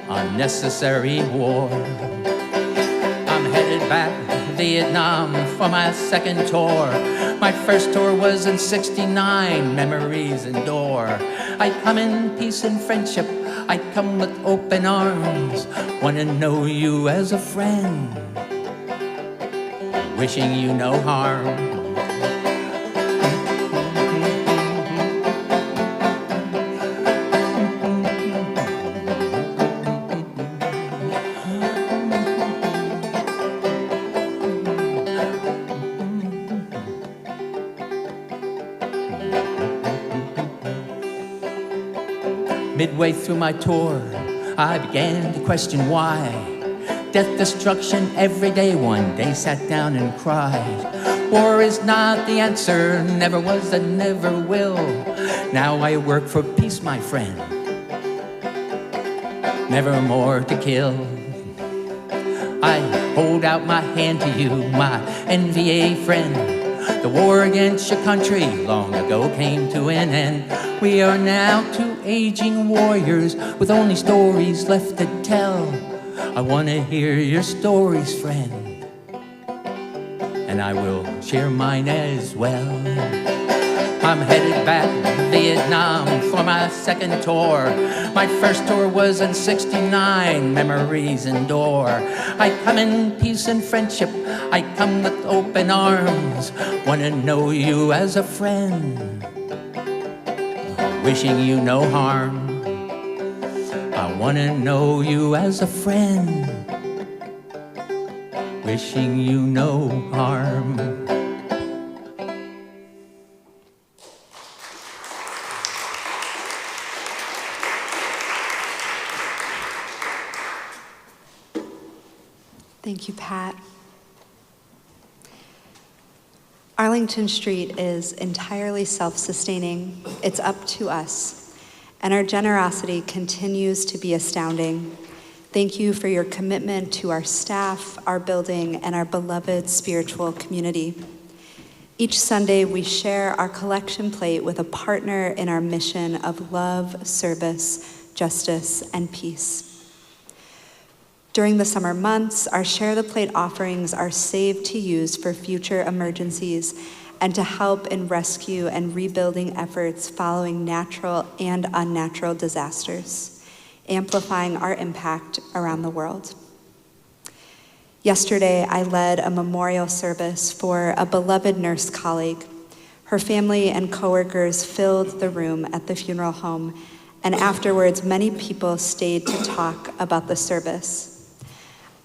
unnecessary war. I'm headed back to Vietnam for my second tour. My first tour was in '69, memories endure. I come in peace and friendship, I come with open arms. Wanna know you as a friend, wishing you no harm. Midway through my tour, I began to question why. Death, destruction every day. One day sat down and cried. War is not the answer, never was and never will. Now I work for peace, my friend, never more to kill. I hold out my hand to you, my NVA friend. The war against your country long ago came to an end. We are now two aging warriors with only stories left to tell. I want to hear your stories, friend, and I will share mine as well. I'm headed back to Vietnam for my second tour. My first tour was in '69, memories endure. I come in peace and friendship, I come with open arms. Wanna know you as a friend, wishing you no harm. I wanna know you as a friend, wishing you no harm. Thank you, Pat. Arlington Street is entirely self-sustaining. It's up to us, and our generosity continues to be astounding. Thank you for your commitment to our staff, our building, and our beloved spiritual community. Each Sunday, we share our collection plate with a partner in our mission of love, service, justice, and peace. During the summer months, our Share the Plate offerings are saved to use for future emergencies and to help in rescue and rebuilding efforts following natural and unnatural disasters, amplifying our impact around the world. Yesterday, I led a memorial service for a beloved nurse colleague. Her family and coworkers filled the room at the funeral home, and afterwards, many people stayed to talk about the service.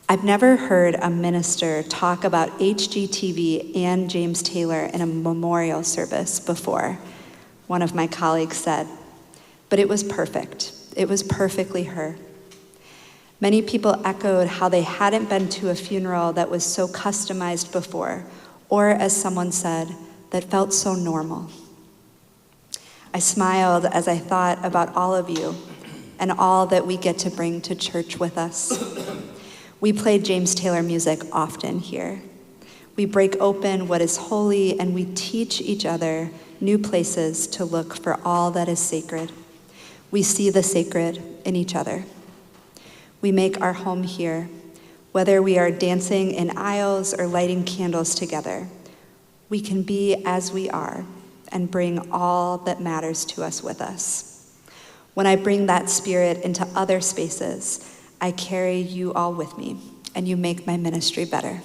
I've never heard a minister talk about HGTV and James Taylor in a memorial service before, one of my colleagues said. But it was perfect. It was perfectly her. Many people echoed how they hadn't been to a funeral that was so customized before, or as someone said, that felt so normal. I smiled as I thought about all of you and all that we get to bring to church with us. We play James Taylor music often here. We break open what is holy and we teach each other new places to look for all that is sacred. We see the sacred in each other. We make our home here, whether we are dancing in aisles or lighting candles together. We can be as we are and bring all that matters to us with us. When I bring that spirit into other spaces, I carry you all with me, and you make my ministry better.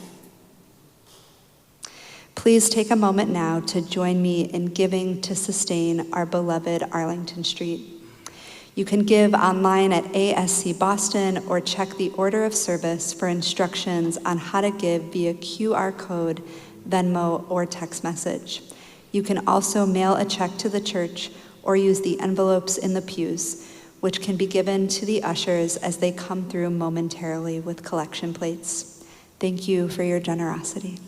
Please take a moment now to join me in giving to sustain our beloved Arlington Street. You can give online at ASC Boston or check the order of service for instructions on how to give via QR code, Venmo, or text message. You can also mail a check to the church or use the envelopes in the pews, which can be given to the ushers as they come through momentarily with collection plates. Thank you for your generosity.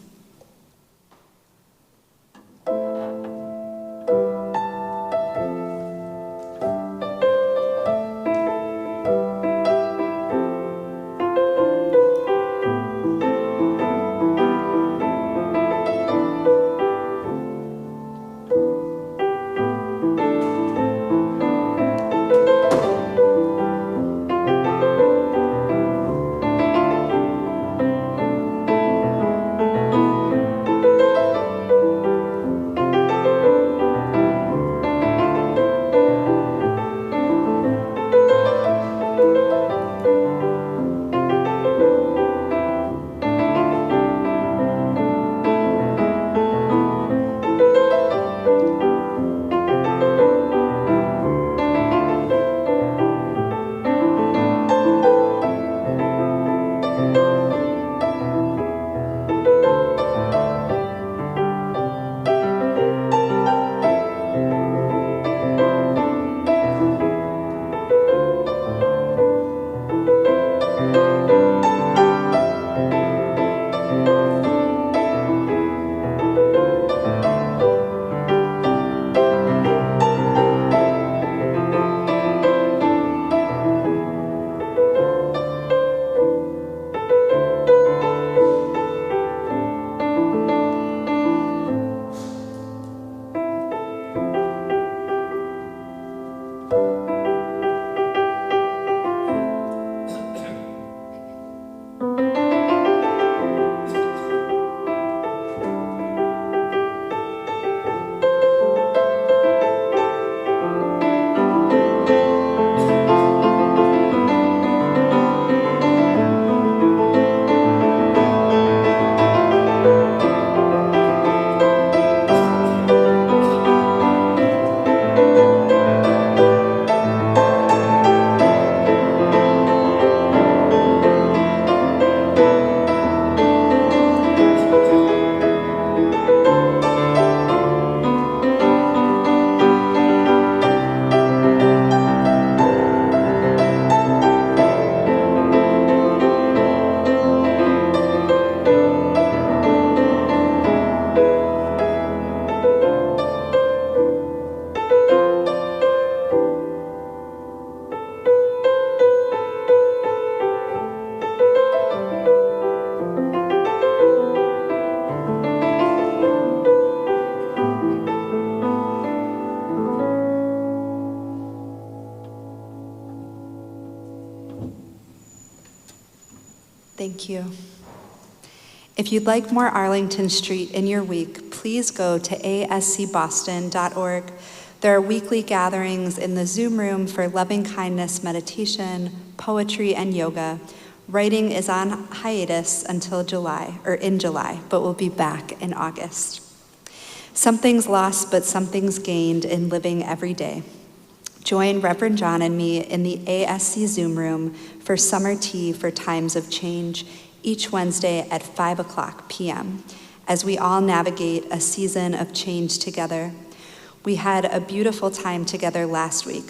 Thank you. If you'd like more Arlington Street in your week, please go to ascboston.org. There are weekly gatherings in the Zoom room for loving kindness meditation, poetry, and yoga. Writing is on hiatus until in July, but we'll be back in August. Something's lost, but something's gained in living every day. Join Reverend John and me in the ASC Zoom room for summer tea for times of change each Wednesday at 5:00 p.m. as we all navigate a season of change together. We had a beautiful time together last week.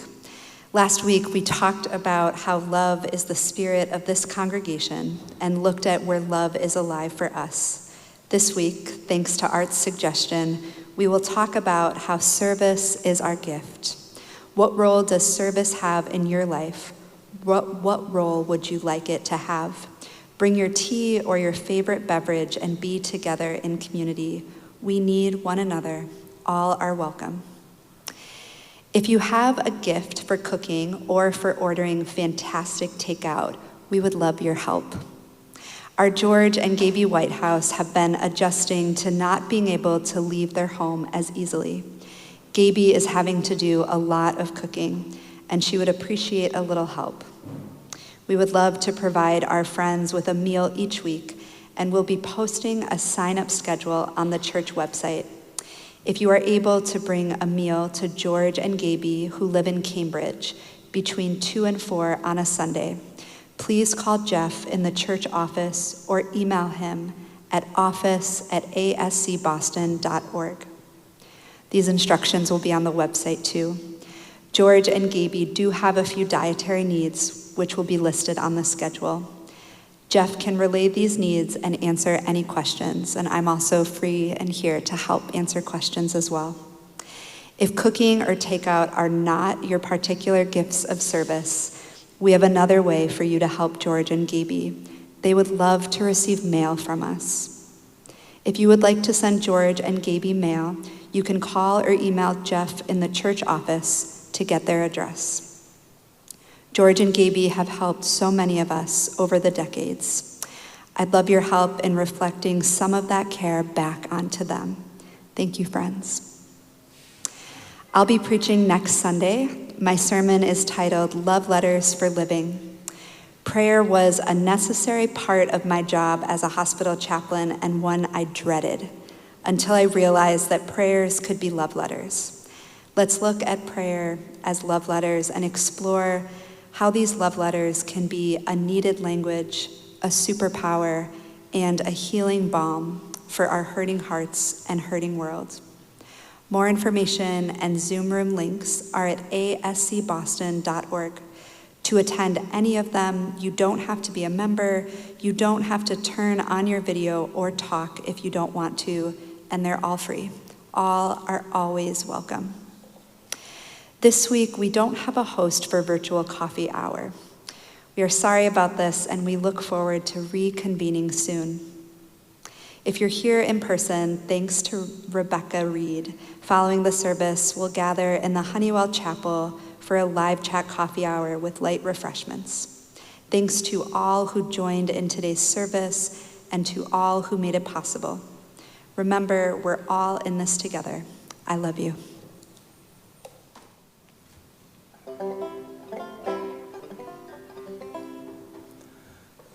Last week, we talked about how love is the spirit of this congregation and looked at where love is alive for us. This week, thanks to Art's suggestion, we will talk about how service is our gift. What role does service have in your life? What role would you like it to have? Bring your tea or your favorite beverage and be together in community. We need one another. All are welcome. If you have a gift for cooking or for ordering fantastic takeout, we would love your help. Our George and Gaby Whitehouse have been adjusting to not being able to leave their home as easily. Gaby is having to do a lot of cooking, and she would appreciate a little help. We would love to provide our friends with a meal each week, and we'll be posting a sign-up schedule on the church website. If you are able to bring a meal to George and Gaby, who live in Cambridge, between 2 and 4 on a Sunday, please call Jeff in the church office or email him at office@ascboston.org. These instructions will be on the website too. George and Gaby do have a few dietary needs, which will be listed on the schedule. Jeff can relay these needs and answer any questions, and I'm also free and here to help answer questions as well. If cooking or takeout are not your particular gifts of service, we have another way for you to help George and Gaby. They would love to receive mail from us. If you would like to send George and Gaby mail, you can call or email Jeff in the church office to get their address. George and Gaby have helped so many of us over the decades. I'd love your help in reflecting some of that care back onto them. Thank you, friends. I'll be preaching next Sunday. My sermon is titled Love Letters for Living. Prayer was a necessary part of my job as a hospital chaplain and one I dreaded until I realized that prayers could be love letters. Let's look at prayer as love letters and explore how these love letters can be a needed language, a superpower, and a healing balm for our hurting hearts and hurting world. More information and Zoom room links are at ascboston.org. To attend any of them, you don't have to be a member, you don't have to turn on your video or talk if you don't want to, and they're all free. All are always welcome. This week, we don't have a host for virtual coffee hour. We are sorry about this, and we look forward to reconvening soon. If you're here in person, thanks to Rebecca Reed. Following the service, we'll gather in the Honeywell Chapel for a live chat coffee hour with light refreshments. Thanks to all who joined in today's service and to all who made it possible. Remember, we're all in this together. I love you.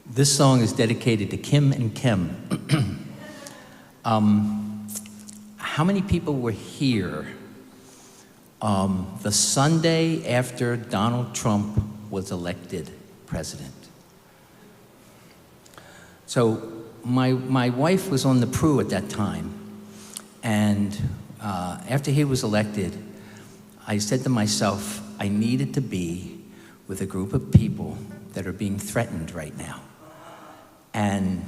This song is dedicated to Kim and Kim. How many people were here the Sunday after Donald Trump was elected president? So my wife was on the Prelude at that time, and after he was elected, I said to myself, I needed to be with a group of people that are being threatened right now. And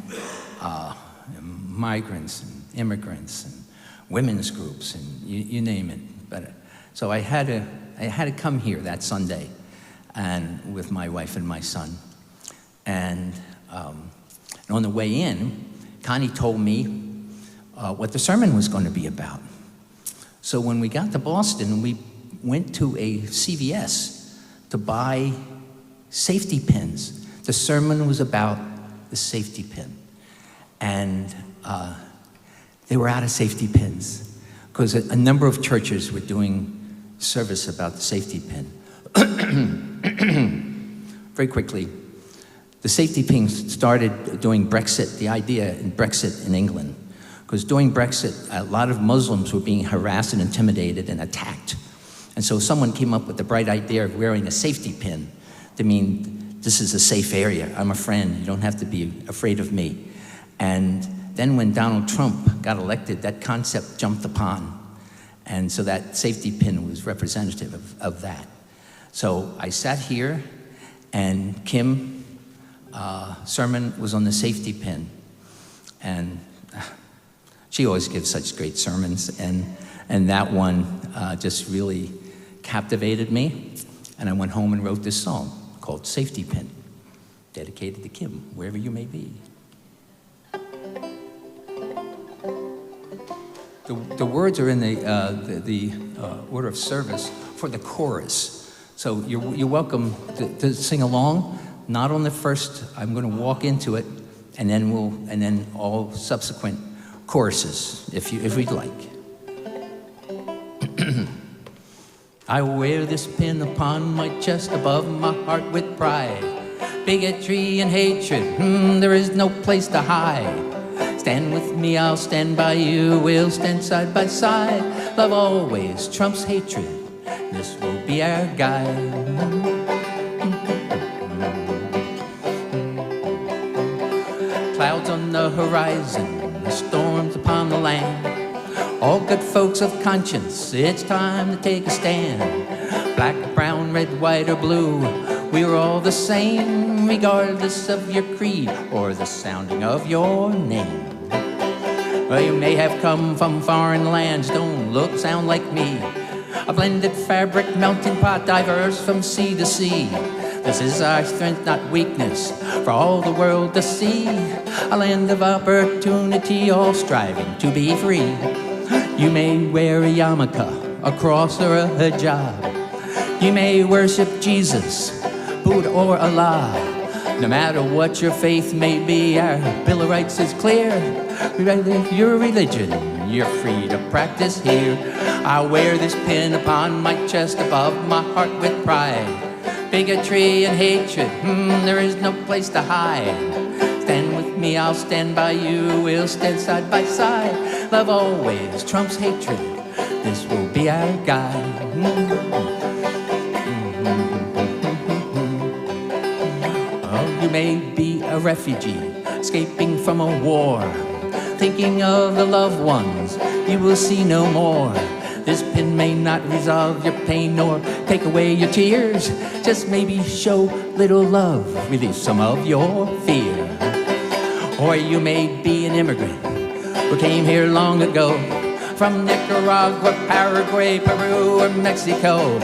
migrants and immigrants and women's groups and you name it. But so I had to come here that Sunday, and with my wife and my son. And on the way in, Connie told me what the sermon was going to be about. So when we got to Boston, we went to a CVS to buy safety pins. The sermon was about the safety pin. And they were out of safety pins because a number of churches were doing service about the safety pin. Very quickly, the safety pin started during Brexit, the idea in Brexit in England. Because during Brexit, a lot of Muslims were being harassed and intimidated and attacked. And so someone came up with the bright idea of wearing a safety pin to mean this is a safe area. I'm a friend. You don't have to be afraid of me. And then when Donald Trump got elected, that concept jumped upon. And so that safety pin was representative of that. So I sat here, and Kim sermon was on the safety pin. And she always gives such great sermons, and that one just really captivated me. And I went home and wrote this song called Safety Pin, dedicated to Kim, wherever you may be. The words are in the order of service for the chorus. So you're welcome to sing along. Not on the first, I'm going to walk into it, and then all subsequent choruses, if we'd like. I wear this pin upon my chest above my heart with pride. Bigotry and hatred, there is no place to hide. Stand with me, I'll stand by you, we'll stand side by side. Love always trumps hatred, this will be our guide. Clouds on the horizon, the storms upon the land. All good folks of conscience, it's time to take a stand. Black, brown, red, white, or blue, we're all the same, regardless of your creed or the sounding of your name. Well, you may have come from foreign lands, don't look, sound like me. A blended fabric, melting pot, diverse from sea to sea. This is our strength, not weakness, for all the world to see. A land of opportunity, all striving to be free. You may wear a yarmulke, a cross, or a hijab. You may worship Jesus, Buddha, or Allah. No matter what your faith may be, our Bill of Rights is clear. Your religion, you're free to practice here. I wear this pin upon my chest above my heart with pride. Bigotry and hatred, there is no place to hide. Stand with me, I'll stand by you, we'll stand side by side. Love always trumps hatred, this will be our guide. Oh, you may be a refugee, escaping from a war, thinking of the loved ones you will see no more. This pin may not resolve your pain nor take away your tears, just maybe show little love, relieve some of your fear. Or you may be an immigrant who came here long ago from Nicaragua, Paraguay, Peru, or Mexico.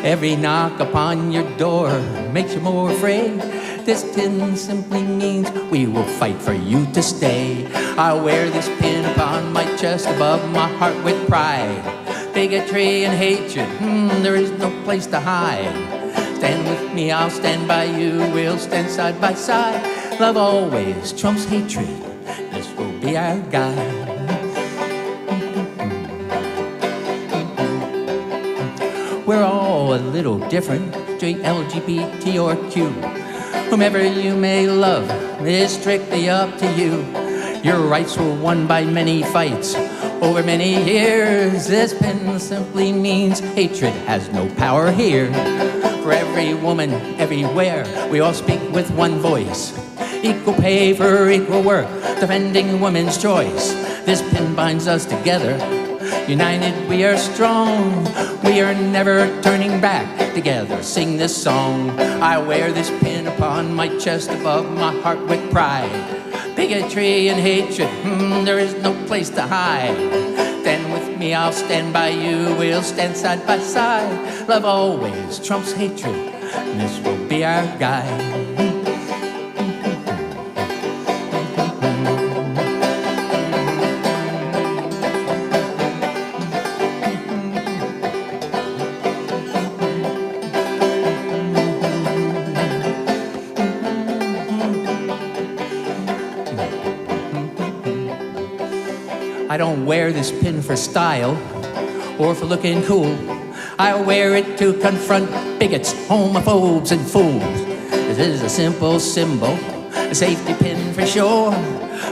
Every knock upon your door makes you more afraid. This pin simply means we will fight for you to stay. I wear this pin upon my chest above my heart with pride. Bigotry and hatred, there is no place to hide. Stand with me, I'll stand by you, we'll stand side by side. Love always trumps hatred, this will be our guide. We're all a little different, straight, LGBT, or Q. Whomever you may love, is strictly up to you. Your rights were won by many fights over many years. This pin simply means hatred has no power here. For every woman, everywhere, we all speak with one voice. Equal pay for equal work, defending women's choice. This pin binds us together. United we are strong, we are never turning back. Together sing this song. I wear this pin upon my chest above my heart with pride. Bigotry and hatred, there is no place to hide. Stand with me, I'll stand by you, we'll stand side by side. Love always trumps hatred, this will be our guide. I don't wear this pin for style or for looking cool. I wear it to confront bigots, homophobes, and fools. This is a simple symbol, a safety pin for sure.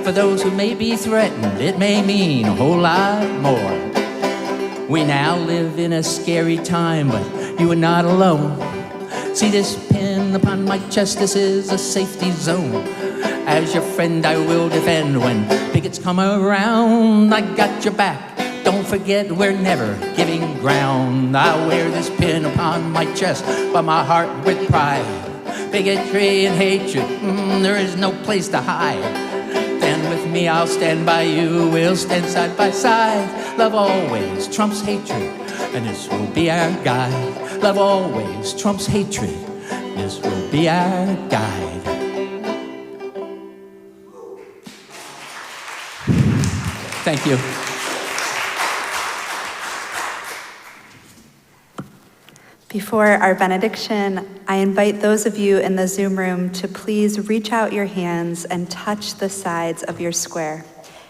For those who may be threatened, it may mean a whole lot more. We now live in a scary time, but you are not alone. See this pin upon my chest, this is a safety zone. As your friend I will defend when bigots come around. I got your back, don't forget we're never giving ground. I wear this pin upon my chest, but my heart with pride. Bigotry and hatred, there is no place to hide. Stand with me, I'll stand by you, we'll stand side by side. Love always trumps hatred, and this will be our guide. Love always trumps hatred, this will be our guide. Thank you. Before our benediction, I invite those of you in the Zoom room to please reach out your hands and touch the sides of your square.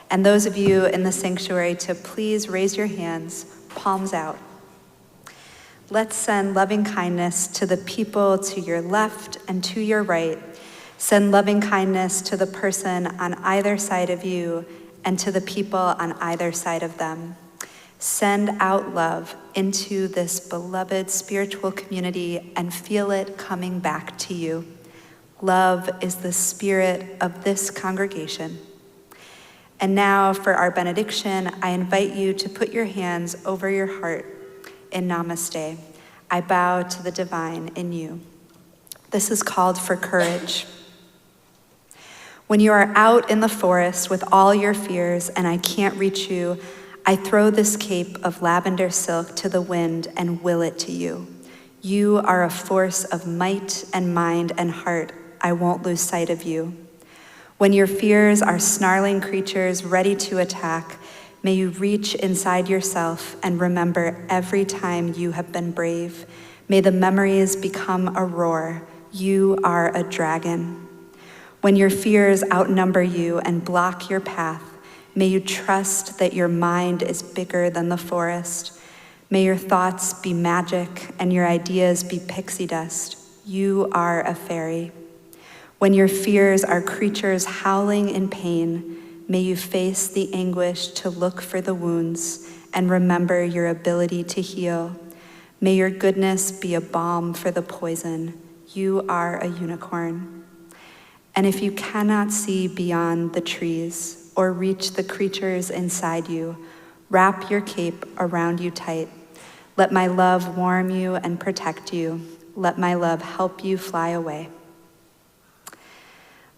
And those of you in the sanctuary to please raise your hands, palms out. Let's send loving kindness to the people to your left and to your right. Send loving kindness to the person on either side of you and to the people on either side of them. Send out love into this beloved spiritual community and feel it coming back to you. Love is the spirit of this congregation. And now for our benediction, I invite you to put your hands over your heart in Namaste. I bow to the divine in you. This is called for courage. When you are out in the forest with all your fears and I can't reach you, I throw this cape of lavender silk to the wind and will it to you. You are a force of might and mind and heart. I won't lose sight of you. When your fears are snarling creatures ready to attack, may you reach inside yourself and remember every time you have been brave. May the memories become a roar. You are a dragon. When your fears outnumber you and block your path, may you trust that your mind is bigger than the forest. May your thoughts be magic and your ideas be pixie dust. You are a fairy. When your fears are creatures howling in pain, may you face the anguish to look for the wounds and remember your ability to heal. May your goodness be a balm for the poison. You are a unicorn. And if you cannot see beyond the trees or reach the creatures inside you, wrap your cape around you tight. Let my love warm you and protect you. Let my love help you fly away.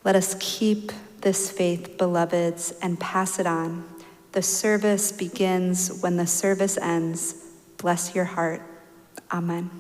Let us keep this faith, beloveds, and pass it on. The service begins when the service ends. Bless your heart. Amen.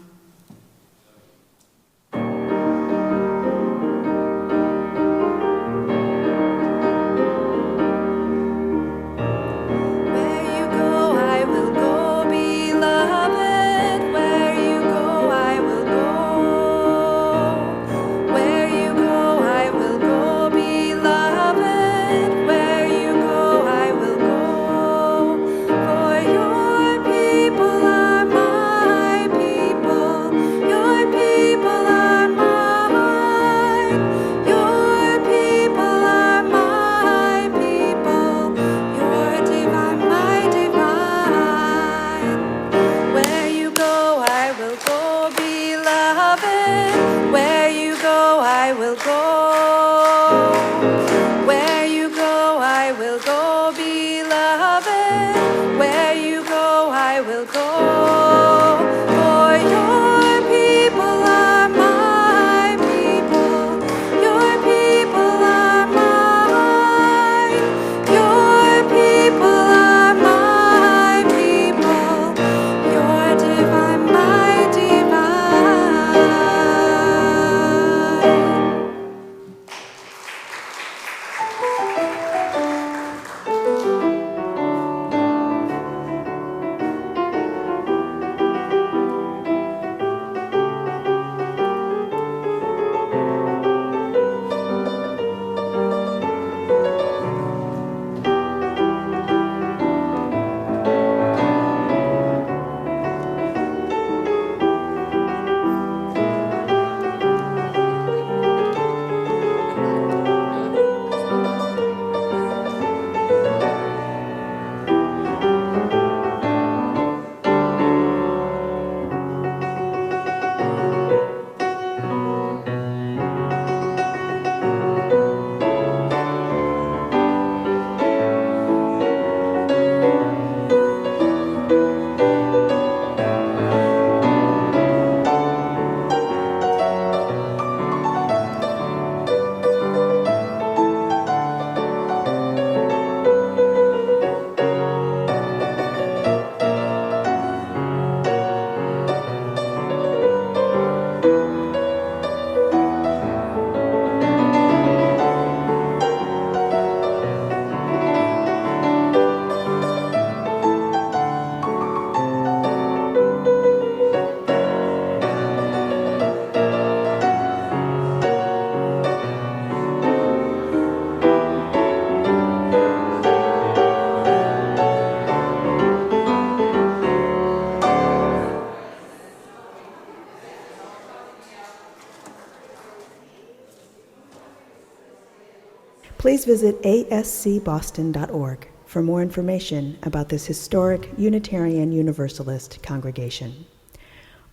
Please visit ascboston.org for more information about this historic Unitarian Universalist congregation.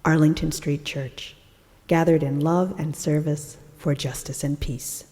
Arlington Street Church, gathered in love and service for justice and peace.